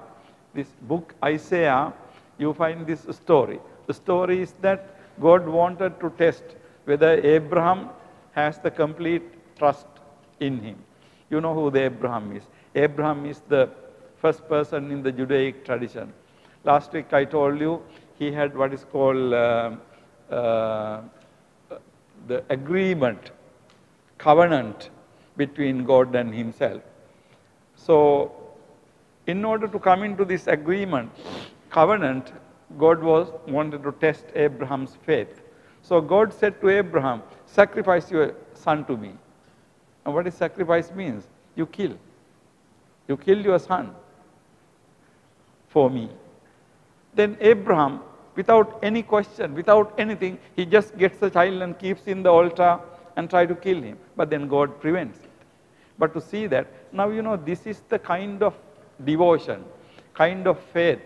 This book Isaiah, you find this story. The story is that God wanted to test whether Abraham has the complete trust in him. You know who the Abraham is. Abraham is the first person in the Judaic tradition. Last week I told you he had what is called the agreement, covenant between God and himself. So in order to come into this agreement, covenant, God wanted to test Abraham's faith. So God said to Abraham, sacrifice your son to me. And what is sacrifice means? You kill. You kill your son for me. Then Abraham, without any question, without anything, he just gets the child and keeps in the altar and try to kill him. But then God prevents it. But to see that, now this is the kind of devotion, kind of faith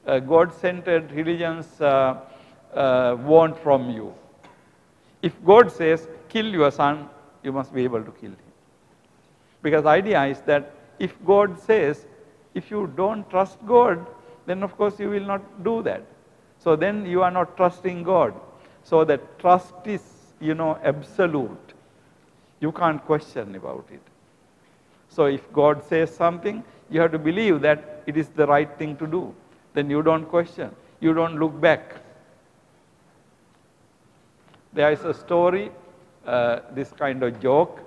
God-centered religions want from you. If God says, kill your son, you must be able to kill him. Because the idea is that if God says, if you don't trust God, then of course you will not do that. So then you are not trusting God. So that trust is, absolute. You can't question about it. So if God says something, you have to believe that it is the right thing to do. Then you don't question. You don't look back. There is a story, this kind of joke.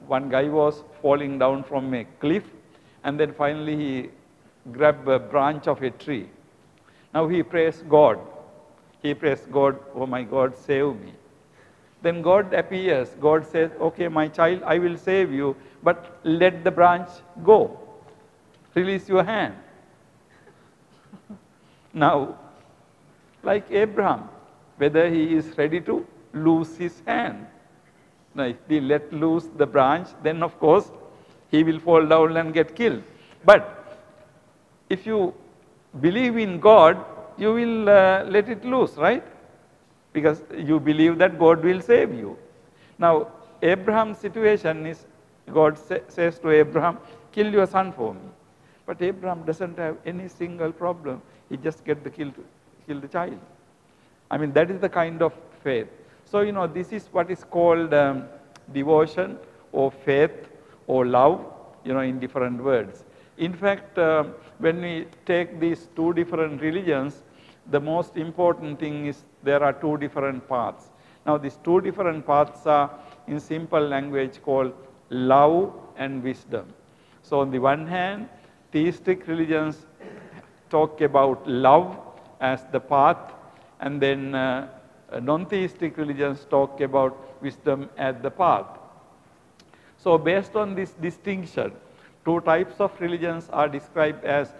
One guy was falling down from a cliff, and then finally he grabbed a branch of a tree. Now he prays God. He prays God, oh my God, save me. Then God appears. God says, okay, my child, I will save you, but let the branch go. Release your hand. Now, like Abraham, whether he is ready to lose his hand. Now, if we let loose the branch, then of course, he will fall down and get killed. But if you believe in God, you will let it loose, right? Because you believe that God will save you. Now, Abraham's situation is, God says to Abraham, kill your son for me. But Abraham doesn't have any single problem. He just gets kill the child. I mean, that is the kind of faith. So, this is what is called devotion or faith or love, in different words. In fact, when we take these two different religions, the most important thing is there are two different paths. Now, these two different paths are in simple language called love and wisdom. So, on the one hand, theistic religions talk about love as the path, and then non-theistic religions talk about wisdom as the path. So based on this distinction, two types of religions are described as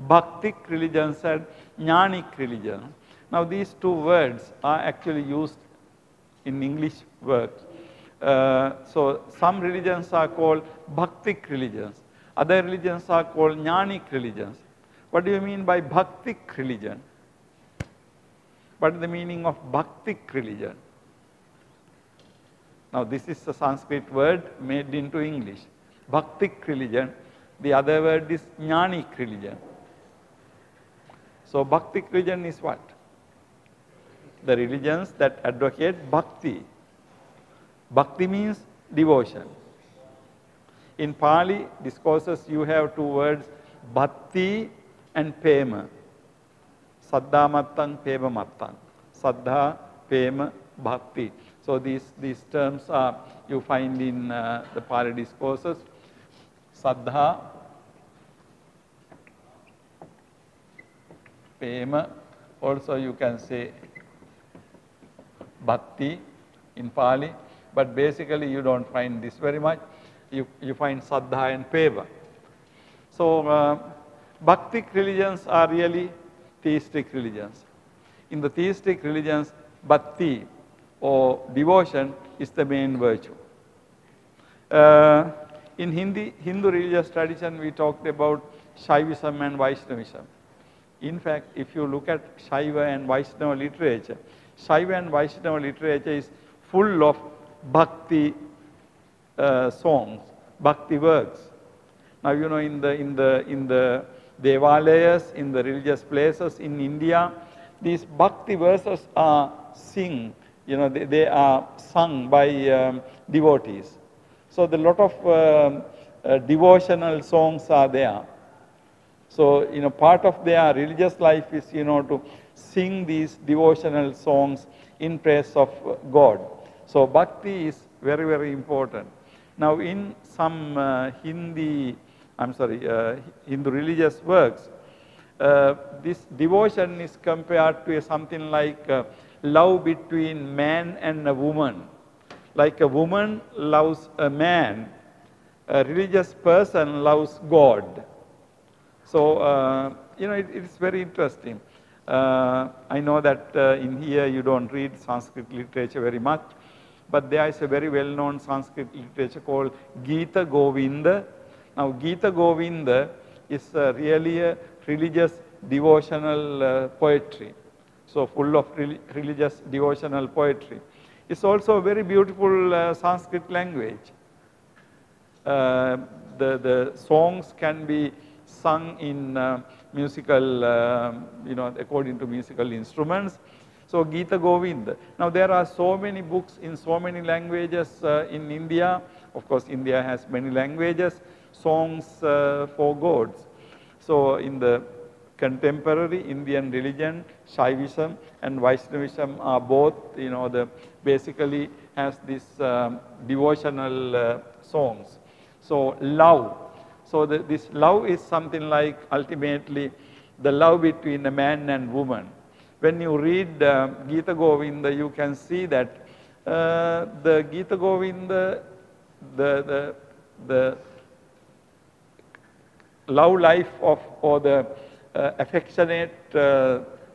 Bhaktic religions and Jnanic religions. Now these two words are actually used in English works. So some religions are called Bhaktic religions. Other religions are called Jnanic religions. What do you mean by Bhaktic religion? What is the meaning of Bhaktic religion? Now this is a Sanskrit word made into English. Bhaktic religion. The other word is Jnanic religion. So Bhaktic religion is what? The religions that advocate Bhakti. Bhakti means devotion. In Pali discourses you have two words, Bhakti and Pema. Saddha Mattang, Pema Mattang. Saddha, Pema, Bhakti. So these terms are you find in the Pali discourses. Saddha, Pema, also you can say Bhakti in Pali, but basically you don't find this very much. You find Saddha and Pema. So Bhaktic religions are really theistic religions. In the theistic religions, Bhakti or devotion is the main virtue. In Hindu religious tradition, we talked about Shaivism and Vaishnavism. In fact, if you look at Shaiva and Vaishnava literature, Shaiva and Vaishnava literature is full of Bhakti songs, Bhakti works. Now, in the Devalayas, in the religious places in India, these Bhakti verses are they are sung by devotees. So, a lot of devotional songs are there. So, part of their religious life is, to sing these devotional songs in praise of God. So, Bhakti is very, very important. Now, in some Hindu religious works, this devotion is compared to something like love between man and a woman. Like a woman loves a man, a religious person loves God. So, it's very interesting. I know that in here you don't read Sanskrit literature very much, but there is a very well-known Sanskrit literature called Gita Govinda. Now, Gita Govinda is really a religious devotional poetry. So, full of religious devotional poetry. It's also a very beautiful Sanskrit language. The songs can be sung in musical, according to musical instruments. So, Gita Govinda. Now, there are so many books in so many languages in India. Of course, India has many languages, songs for gods. So, in the contemporary Indian religion, Shaivism and Vaishnavism are both, basically has this devotional songs. So, love. So, this love is something like ultimately the love between a man and woman. When you read Gita Govinda, you can see that the Gita Govinda, the love life of, or the affectionate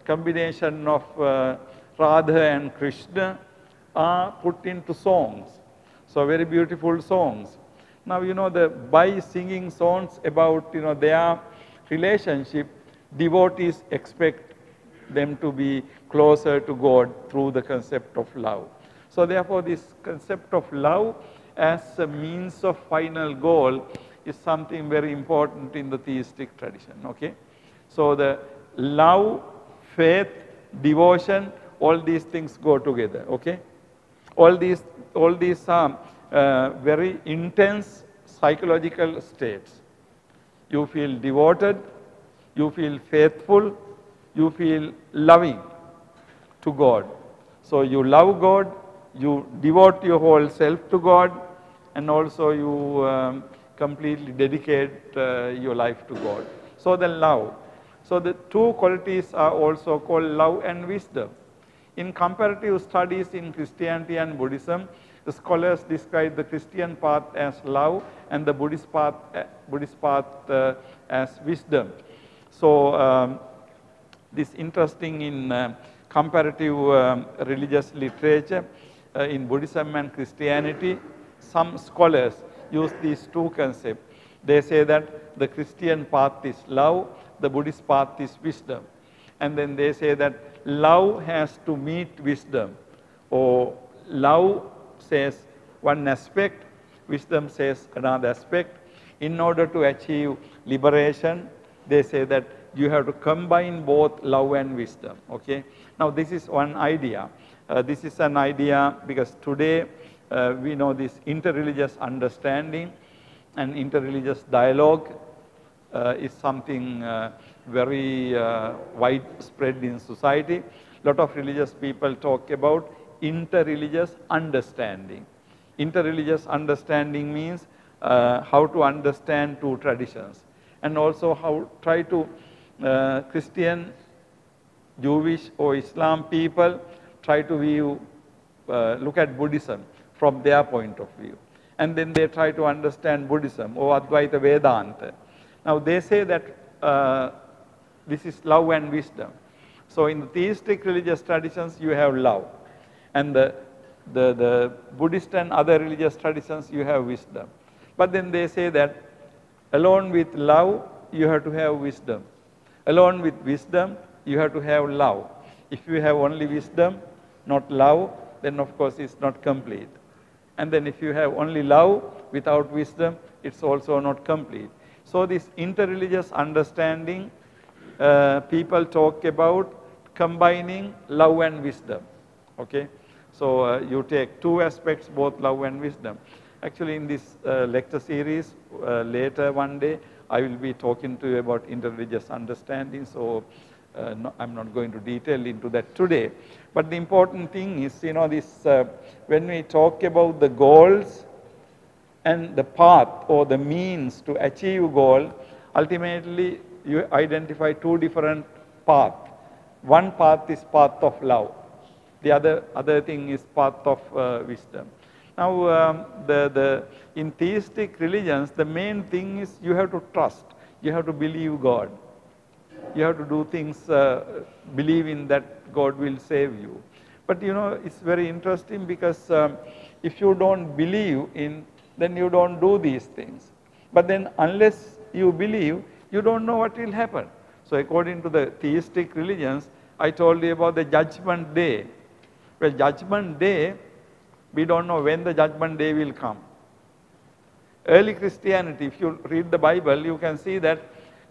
combination of Radha and Krishna are put into songs. So, very beautiful songs. Now, by singing songs about, their relationship, devotees expect them to be closer to God through the concept of love. So, therefore, this concept of love as a means of final goal is something very important in the theistic tradition, okay. So, the love, faith, devotion, all these things go together, okay. All these are very intense psychological states. You feel devoted, you feel faithful, you feel loving to God. So, you love God, you devote your whole self to God, and also you completely dedicate your life to God. So, the love. So, the two qualities are also called love and wisdom. In comparative studies in Christianity and Buddhism, the scholars describe the Christian path as love and the Buddhist path as wisdom. So, this interesting in comparative religious literature in Buddhism and Christianity, some scholars use these two concepts. They say that the Christian path is love, the Buddhist path is wisdom. And then they say that love has to meet wisdom, or love says one aspect, wisdom says another aspect. In order to achieve liberation, they say that you have to combine both love and wisdom, okay. Now, this is one idea. This is an idea because today we know this interreligious understanding and interreligious dialogue is something very widespread in society. A lot of religious people talk about interreligious understanding. Interreligious understanding means how to understand two traditions, and also how try to Christian, Jewish or Islam people try to view, look at Buddhism from their point of view, and then they try to understand Buddhism or Advaita Vedanta. Now, they say that this is love and wisdom. So, in the theistic religious traditions, you have love, and the Buddhist and other religious traditions, you have wisdom. But then they say that along with love, you have to have wisdom. Along with wisdom, you have to have love. If you have only wisdom, not love, then of course it's not complete. And then if you have only love without wisdom, it's also not complete. So, this interreligious understanding, people talk about combining love and wisdom, okay. So, you take two aspects, both love and wisdom. Actually, in this lecture series, later one day, I will be talking to you about interreligious understanding. So, I'm not going to detail into that today. But the important thing is, this when we talk about the goals, and the path or the means to achieve goal, ultimately you identify two different paths. One path is path of love. The other thing is path of wisdom. Now, in theistic religions, the main thing is you have to trust. You have to believe God. You have to do things, believe in that God will save you. But it's very interesting because if you don't believe in, then you don't do these things. But then unless you believe, you don't know what will happen. So according to the theistic religions, I told you about the judgment day. Well, judgment day, we don't know when the judgment day will come. Early Christianity, if you read the Bible, you can see that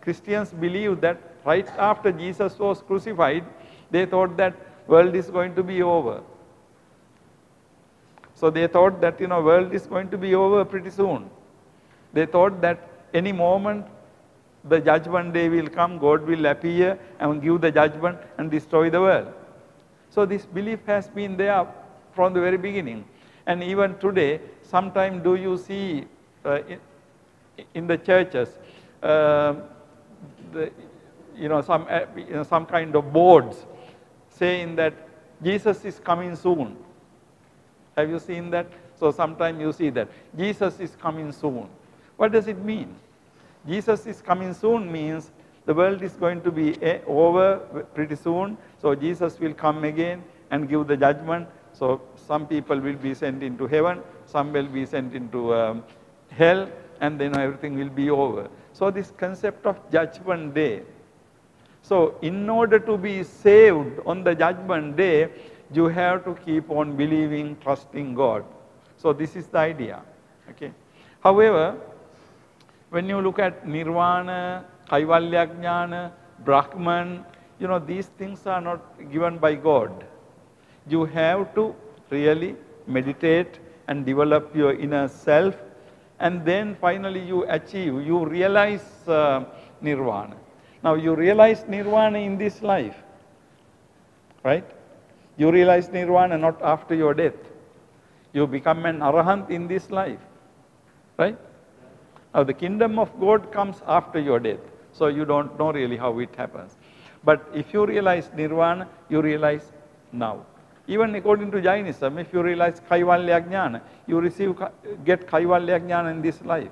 Christians believe that right after Jesus was crucified, they thought that world is going to be over. So they thought that, world is going to be over pretty soon. They thought that any moment the judgment day will come, God will appear and give the judgment and destroy the world. So this belief has been there from the very beginning. And even today, sometimes do you see in the churches, some kind of boards saying that Jesus is coming soon. Have you seen that? So sometimes you see that Jesus is coming soon. What does it mean? Jesus is coming soon means the world is going to be over pretty soon. So Jesus will come again and give the judgment. So some people will be sent into heaven, some will be sent into hell, and then everything will be over. So this concept of judgment day. So in order to be saved on the judgment day, you have to keep on believing, trusting God. So this is the idea. Okay. However, when you look at Nirvana, Kaivalya Jnana, Brahman, these things are not given by God. You have to really meditate and develop your inner self, and then finally you realize Nirvana. Now you realize Nirvana in this life, right? You realize Nirvana not after your death. You become an Arahant in this life, right? Now the kingdom of God comes after your death, so you don't know really how it happens. But if you realize Nirvana, you realize now. Even according to Jainism, if you realize Kaivalya Jnana, you get Kaivalya Jnana in this life.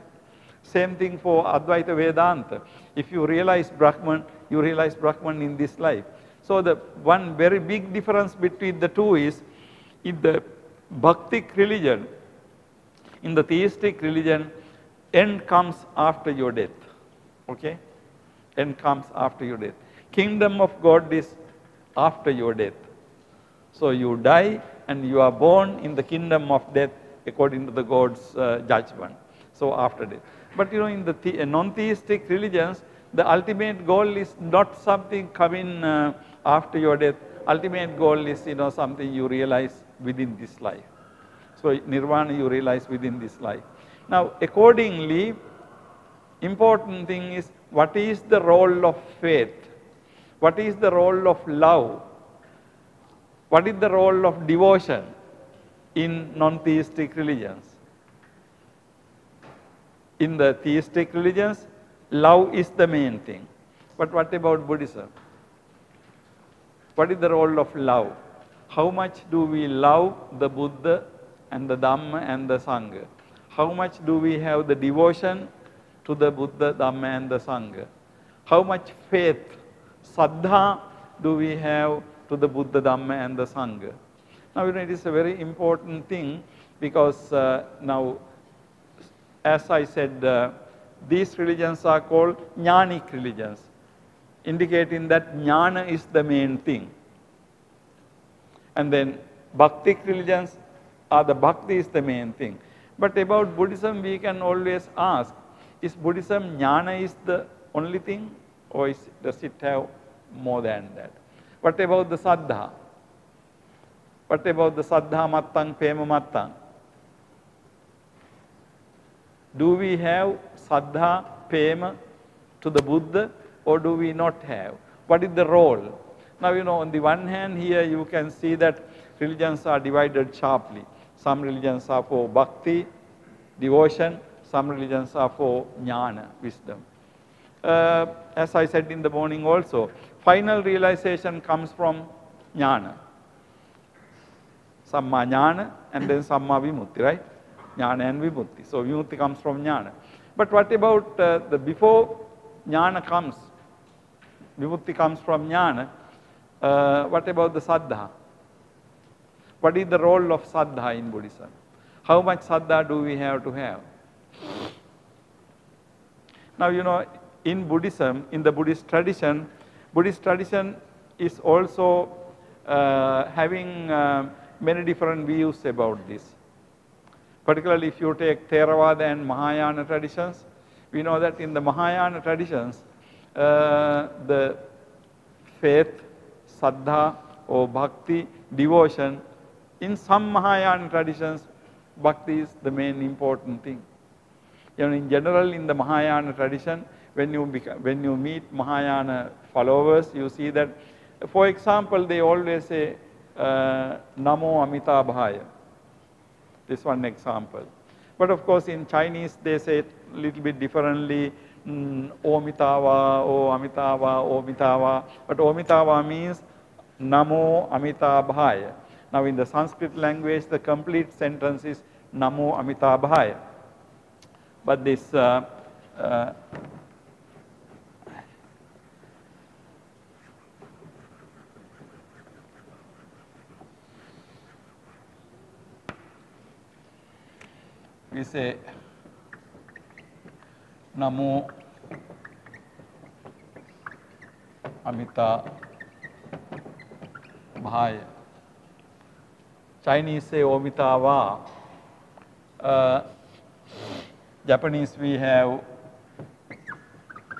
Same thing for Advaita Vedanta. If you realize Brahman, you realize Brahman in this life. So the one very big difference between the two is, in the Bhaktic religion, in the theistic religion, end comes after your death. Okay? End comes after your death. Kingdom of God is after your death. So you die and you are born in the kingdom of death according to the God's judgment. So after death. But in the non-theistic religions, the ultimate goal is not something coming after your death. Ultimate goal is something you realize within this life. So Nirvana you realize within this life. Now accordingly, important thing is, what is the role of faith? What is the role of love? What is the role of devotion in non-theistic religions? In the theistic religions, love is the main thing. But what about Buddhism? What is the role of love? How much do we love the Buddha and the Dhamma and the Sangha? How much do we have the devotion to the Buddha, Dhamma and the Sangha? How much faith, saddha, do we have to the Buddha, Dhamma and the Sangha? Now it is a very important thing, because now, as I said, these religions are called jnanic religions, indicating that jnana is the main thing. And then bhaktic religions are the bhakti is the main thing. But about Buddhism, we can always ask, is Buddhism jnana is the only thing, or does it have more than that? What about the saddha? What about the saddha mattang, pema mattang? Do we have saddha, pema to the Buddha, or do we not have? What is the role? Now, on the one hand, here you can see that religions are divided sharply. Some religions are for bhakti, devotion. Some religions are for jnana, wisdom. As I said in the morning also, final realization comes from jnana. Samma jnana and then samma vimutti, right? Jnana and vimutti. So vimutti comes from jnana. But what about the before jnana comes? Vimutti comes from jnana. What about the saddha? What is the role of saddha in Buddhism? How much saddha do we have to have? Now, you know, in Buddhism, in the Buddhist tradition is also having many different views about this. Particularly if you take Theravada and Mahayana traditions, we know that in the Mahayana traditions, the faith, saddha or bhakti, devotion, in some Mahayana traditions, bhakti is the main important thing. You know, in general, in the Mahayana tradition, when you meet Mahayana followers, you see that, for example, they always say, Namo Amitabhaya. This one example. But of course, in Chinese, they say it a little bit differently, Omitava, O Amitava, Omitava. But Omitava means Namo Amitabhaya. Now, in the Sanskrit language, the complete sentence is Namo Amitabhaya. But this we say Namo Amitabhaya. Chinese say Omitava. Japanese we have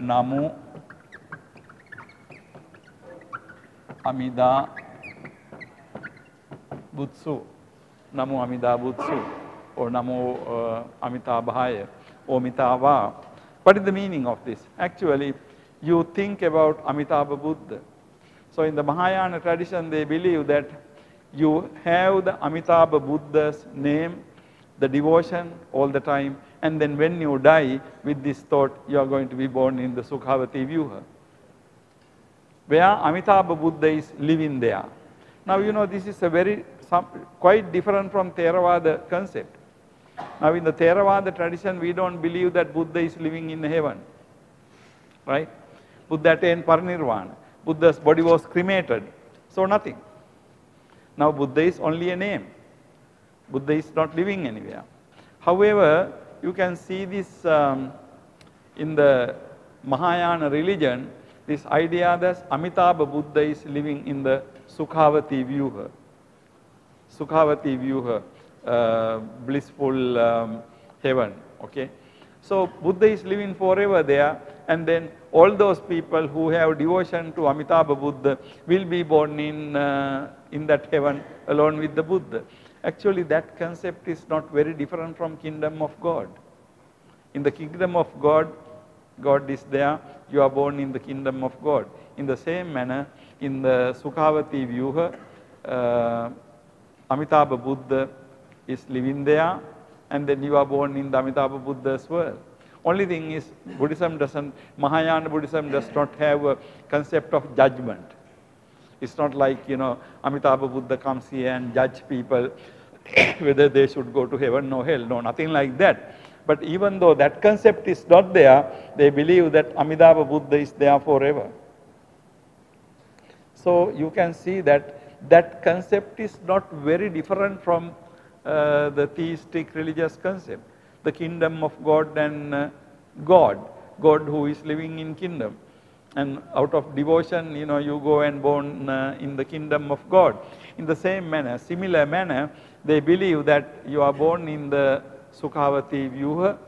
Namo Amida Butsu. Namo Amida Butsu or Namo Amitabhaya, Omitava. What is the meaning of this? Actually, you think about Amitabha Buddha. So in the Mahayana tradition, they believe that you have the Amitabha Buddha's name, the devotion all the time, and then when you die with this thought, you are going to be born in the Sukhavati Vyuha, where Amitabha Buddha is living there. Now, you know, this is a quite different from Theravada concept. Now, in the Theravada tradition, we don't believe that Buddha is living in heaven, right? Buddha attained parinirvana. Buddha's body was cremated, so nothing. Now, Buddha is only a name. Buddha is not living anywhere. However, you can see this in the Mahayana religion, this idea that Amitabha Buddha is living in the Sukhavati Vyuha. Sukhavati Vyuha, blissful heaven, okay. So, Buddha is living forever there, and then all those people who have devotion to Amitabha Buddha will be born in that heaven along with the Buddha. Actually, that concept is not very different from kingdom of God. In the kingdom of God, God is there, you are born in the kingdom of God. In the same manner, in the Sukhavati Vyuha, Amitabha Buddha is living there, and then you are born in the Amitabha Buddha's world. Only thing is, Mahayana Buddhism does not have a concept of judgment. It's not like, you know, Amitabha Buddha comes here and judge people whether they should go to heaven or hell. No, nothing like that. But even though that concept is not there, they believe that Amitabha Buddha is there forever. So you can see that that concept is not very different from the theistic religious concept. The kingdom of God and God who is living in kingdom. And out of devotion, you know, you go and born in the kingdom of God. In the same manner, similar manner, they believe that you are born in the Sukhavati Vyuha.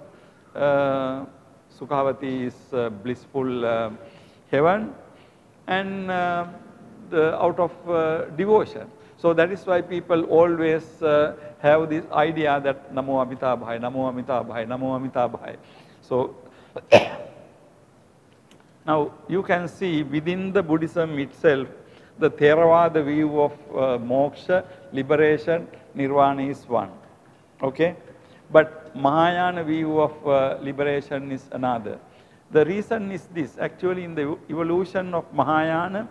Sukhavati is blissful heaven, and out of devotion. So that is why people always have this idea that Namo Amitabhaya, Namo Amitabhaya, Namo Amitabhaya. So now you can see within the Buddhism itself, the Theravada view of moksha, liberation, nirvana is one. Okay? but Mahayana view of liberation is another. The reason is this, actually in the evolution of Mahayana,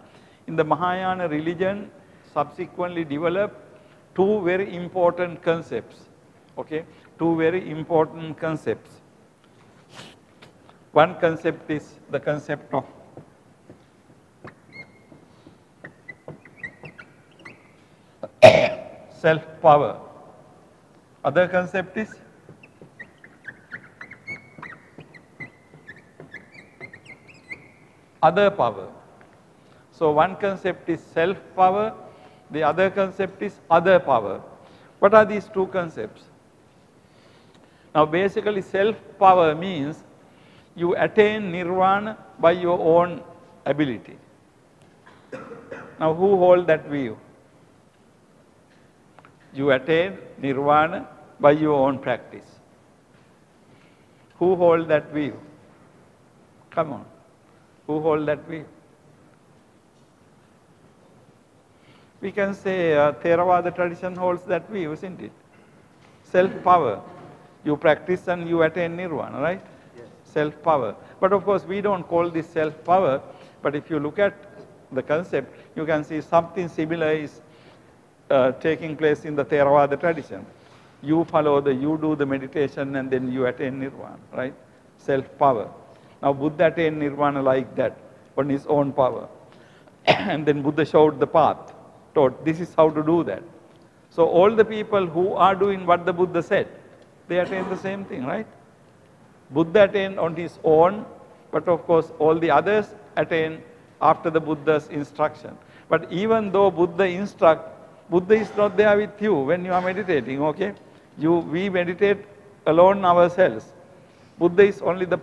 in the Mahayana religion subsequently developed two very important concepts, okay, two very important concepts. One concept is the concept of self-power. Other concept is other power. So one concept is self-power, the other concept is other power. What are these two concepts? Now basically self-power means you attain nirvana by your own ability. Now who hold that view? You attain nirvana by your own practice. Who hold that view? Come on. Who hold that view? We can say Theravada tradition holds that view, isn't it? Self-power. You practice and you attain nirvana, right? Yes. Self-power. But of course, we don't call this self-power. But if you look at the concept, you can see something similar is taking place in the Theravada tradition. You do the meditation and then you attain nirvana, right? Self-power. Now Buddha attained nirvana like that, on his own power. And then Buddha showed the path, taught this is how to do that. So all the people who are doing what the Buddha said, they attain the same thing, right? Buddha attained on his own, but of course all the others attain after the Buddha's instruction. But even though Buddha instructs, Buddha is not there with you when you are meditating, okay? We meditate alone ourselves. Buddha is only the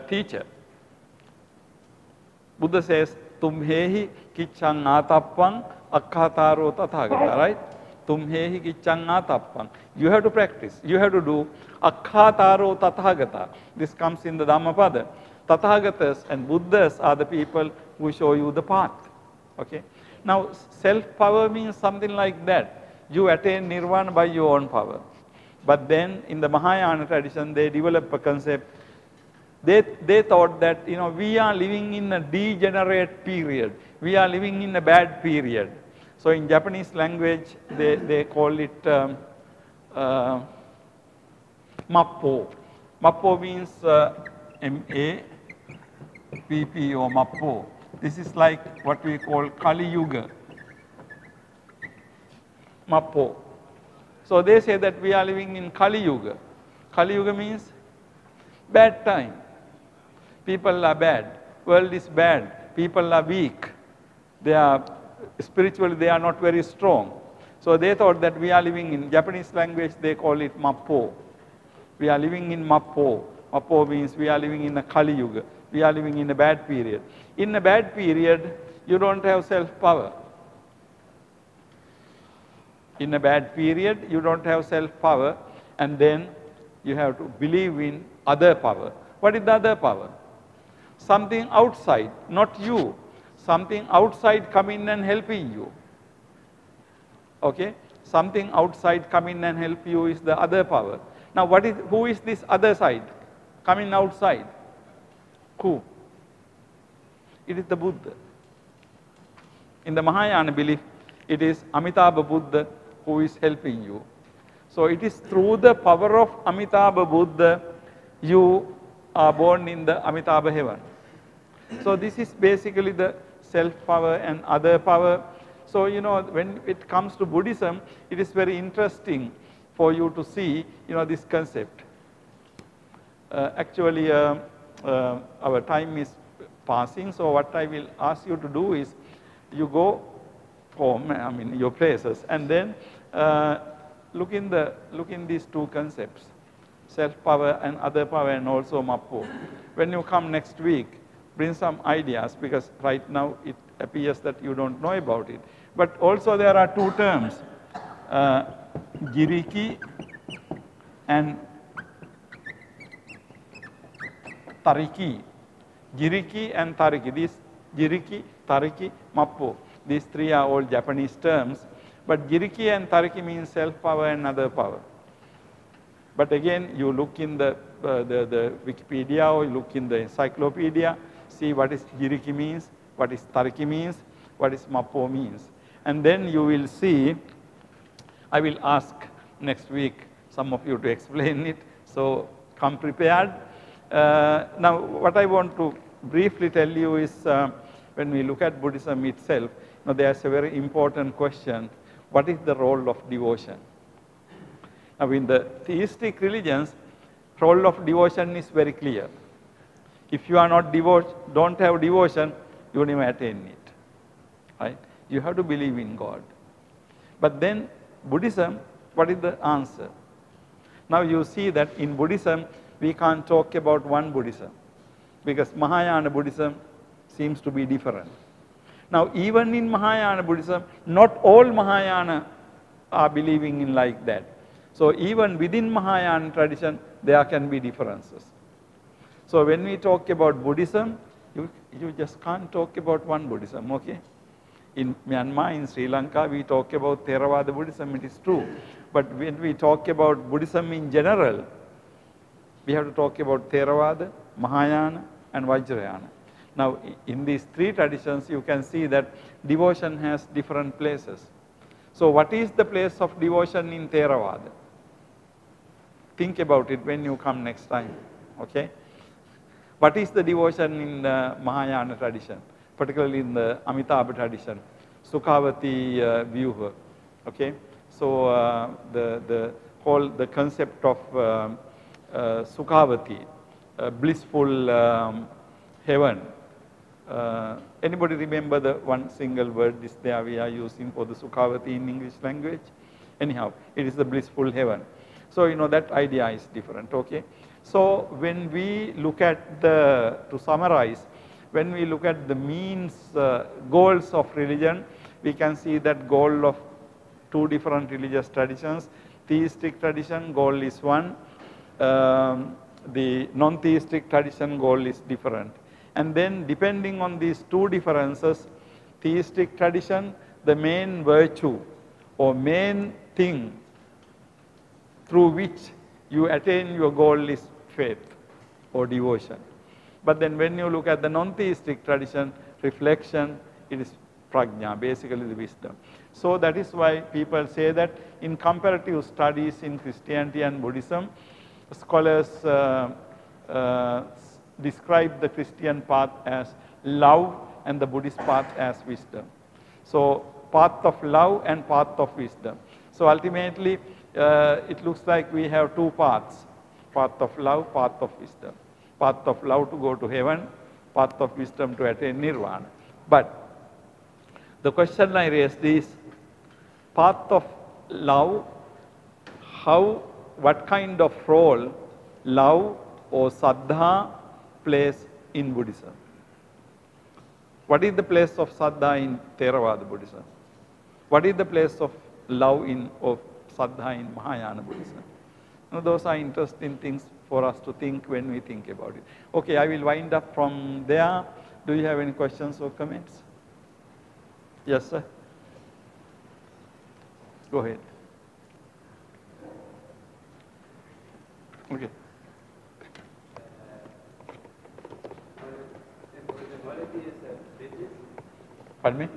teacher. Buddha says, Tumhehi kichang atappang akkhataro tathagata, right? Tumhehi kichang atappang. You have to practice. You have to do akkhataro tathagata. This comes in the Dhammapada. Tathagatas and Buddhas are the people who show you the path. Okay? Now, self-power means something like that. You attain nirvana by your own power. But then in the Mahayana tradition, they develop a concept. They thought that, we are living in a degenerate period. We are living in a bad period. So in Japanese language, they call it Mappo. Mappo means M-A-P-P-O, Mappo. This is like what we call Kali Yuga. Mappo. So they say that we are living in Kali Yuga. Kali Yuga means bad time. People are bad. World is bad. People are weak. They are spiritually, they are not very strong. So they thought that we are living in Japanese language, they call it Mappo. We are living in Mappo. Mappo means we are living in a Kali Yuga. We are living in a bad period. In a bad period, you don't have self-power. In a bad period, you don't have self-power, and then you have to believe in other power. What is the other power? Something outside, not you. Something outside coming and helping you. Okay? Something outside coming and help you is the other power. Now, who is this other side? Coming outside. Who? It is the Buddha. In the Mahayana belief, it is Amitabha Buddha who is helping you. So it is through the power of Amitabha Buddha you are born in the Amitabha heaven. So this is basically the self-power and other power. So when it comes to Buddhism, it is very interesting for you to see this concept. Actually, our time is passing, so what I will ask you to do is, you go home, your places, and then look in these two concepts, self-power and other power, and also Mappo. When you come next week, bring some ideas, because right now it appears that you don't know about it. But also there are two terms, Jiriki and Tariki. Jiriki and Tariki. These Jiriki, Tariki, Mappo. These three are all Japanese terms But Giriki and Tariki means self-power and other power. But again, you look in the Wikipedia or you look in the encyclopedia, see what is Giriki means, what is Tariki means, what is Mapo means. And then you will see, I will ask next week some of you to explain it, so come prepared. Now, what I want to briefly tell you is when we look at Buddhism itself, there's a very important question: what is the role of devotion? Now, in the theistic religions, role of devotion is very clear. If you are not don't have devotion, you will never attain it. Right? You have to believe in God. But then Buddhism, what is the answer? Now you see that in Buddhism, we can't talk about one Buddhism, because Mahayana Buddhism seems to be different. Now even in Mahayana Buddhism, not all Mahayana are believing in like that. So even within Mahayana tradition, there can be differences. So when we talk about Buddhism, you just can't talk about one Buddhism, okay? In Myanmar, in Sri Lanka, we talk about Theravada Buddhism, it is true. But when we talk about Buddhism in general, we have to talk about Theravada, Mahayana and Vajrayana. Now in these three traditions, you can see that devotion has different places. So what is the place of devotion in Theravada? Think about it when you come next time, okay? What is the devotion in the Mahayana tradition, particularly in the Amitabha tradition, Sukhavati Vyuha, okay? So the concept of Sukhavati, blissful heaven. Anybody remember the one single word this day we are using for the Sukhavati in English language? Anyhow, it is the blissful heaven. So that idea is different, okay? So when we look at to summarize, when we look at the means, goals of religion, we can see that goal of two different religious traditions. Theistic tradition goal is one, the non-theistic tradition goal is different. And then depending on these two differences, theistic tradition, the main virtue or main thing through which you attain your goal is faith or devotion. But then when you look at the non-theistic tradition, reflection, it is prajna, basically the wisdom. So that is why people say that in comparative studies in Christianity and Buddhism, scholars describe the Christian path as love and the Buddhist path as wisdom. So path of love and path of wisdom. So ultimately, it looks like we have two paths, path of love, path of wisdom. Path of love to go to heaven, path of wisdom to attain nirvana. But the question I raised is, path of love, what kind of role love or saddha plays in Buddhism? What is the place of saddha in Theravada Buddhism? What is the place of love of saddha in Mahayana Buddhism? Those are interesting things for us to think when we think about it. Okay, I will wind up from there. Do you have any questions or comments? Yes, sir. Go ahead. Okay. Pardon me?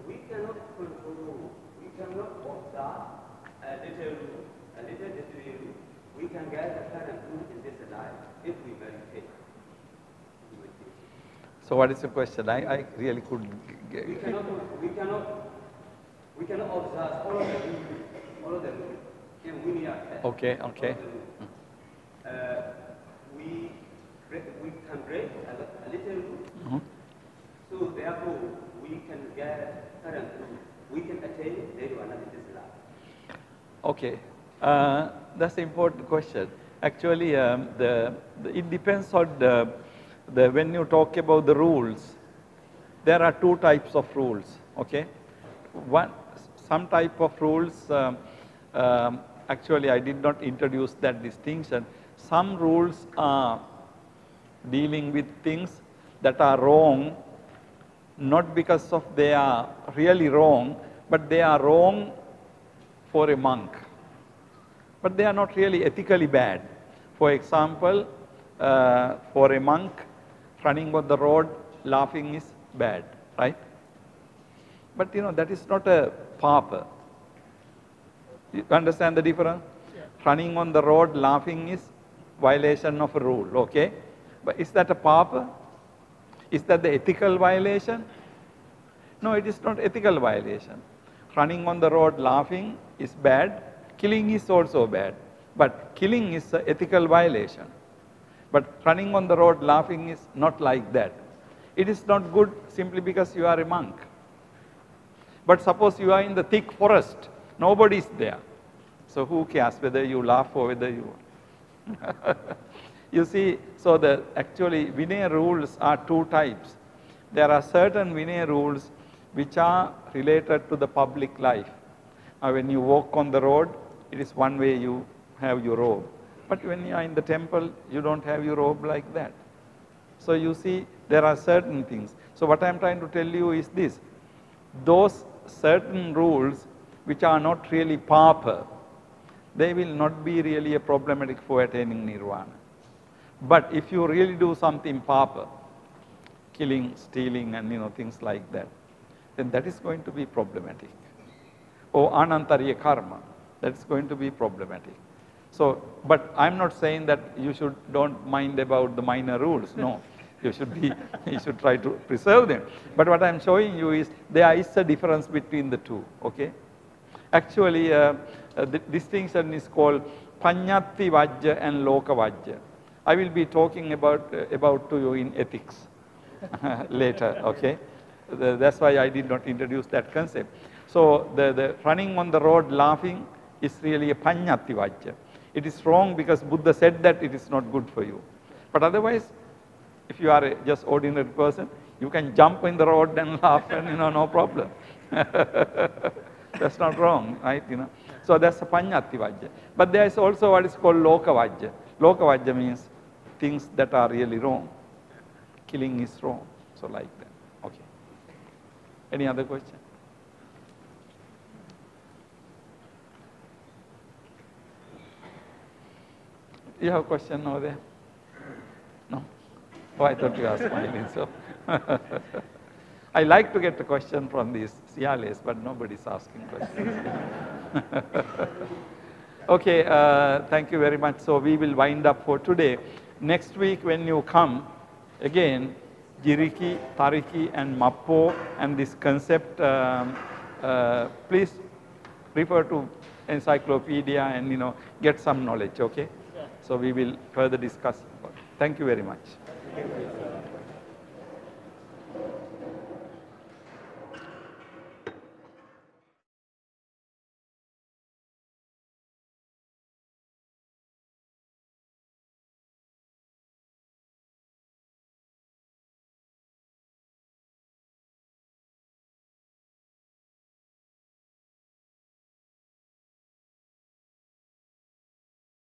We cannot control, we cannot observe a little rule. We can get a current rule in this life if we meditate. So what is the question? I really couldn't get it. We cannot observe all of the rules. We are okay. We can break a little rule. So therefore, we can get current rule. We can attain nirvana in this life. Okay, that's an important question. Actually, it depends on when you talk about the rules, there are two types of rules, okay? Some type of rules, actually I did not introduce that distinction. Some rules are dealing with things that are wrong, not because of they are really wrong, but they are wrong for a monk. But they are not really ethically bad. For example, for a monk, running on the road, laughing is bad, right? But you know, that is not a papa. You understand the difference? Yeah. Running on the road, laughing is violation of a rule, okay? But is that a papa? Is that the ethical violation? No, it is not ethical violation. Running on the road, laughing is bad. Killing is also bad. But killing is an ethical violation. But running on the road, laughing is not like that. It is not good simply because you are a monk. But suppose you are in the thick forest, nobody is there. So who cares whether you laugh or whether you... You see, so actually Vinaya rules are two types. There are certain Vinaya rules which are related to the public life. When you walk on the road, it is one way you have your robe. But when you are in the temple, you don't have your robe like that. So you see, there are certain things. So what I am trying to tell you is this. Those certain rules which are not really proper, they will not be really a problematic for attaining nirvana. But if you really do something proper, killing, stealing, and things like that, then that is going to be problematic. Or anantariya karma, that's going to be problematic. So, but I'm not saying that you don't mind about the minor rules. No, you should try to preserve them. But what I'm showing you is there is a difference between the two. Okay. Actually, the distinction is called Panyati Vajja and Loka Vajja. I will be talking about to you in ethics later. Okay. That's why I did not introduce that concept. So the running on the road laughing is really a Panyati Vajja. It is wrong because Buddha said that it is not good for you. But otherwise, if you are a just ordinary person, you can jump in the road and laugh and no problem. That's not wrong, right? So that's a Panyati Vajja. But there is also what is called Loka Vajja. Loka Vajja means things that are really wrong. Killing is wrong. So like that. Okay. Any other question? You have a question over there? No? Oh, I thought you were smiling, so. I like to get a question from these CRLs, but nobody's asking questions. Okay, thank you very much. So we will wind up for today. Next week when you come, again, Jiriki, Tariki, and Mappo, and this concept, please refer to encyclopedia and get some knowledge, okay? So we will further discuss. Thank you very much.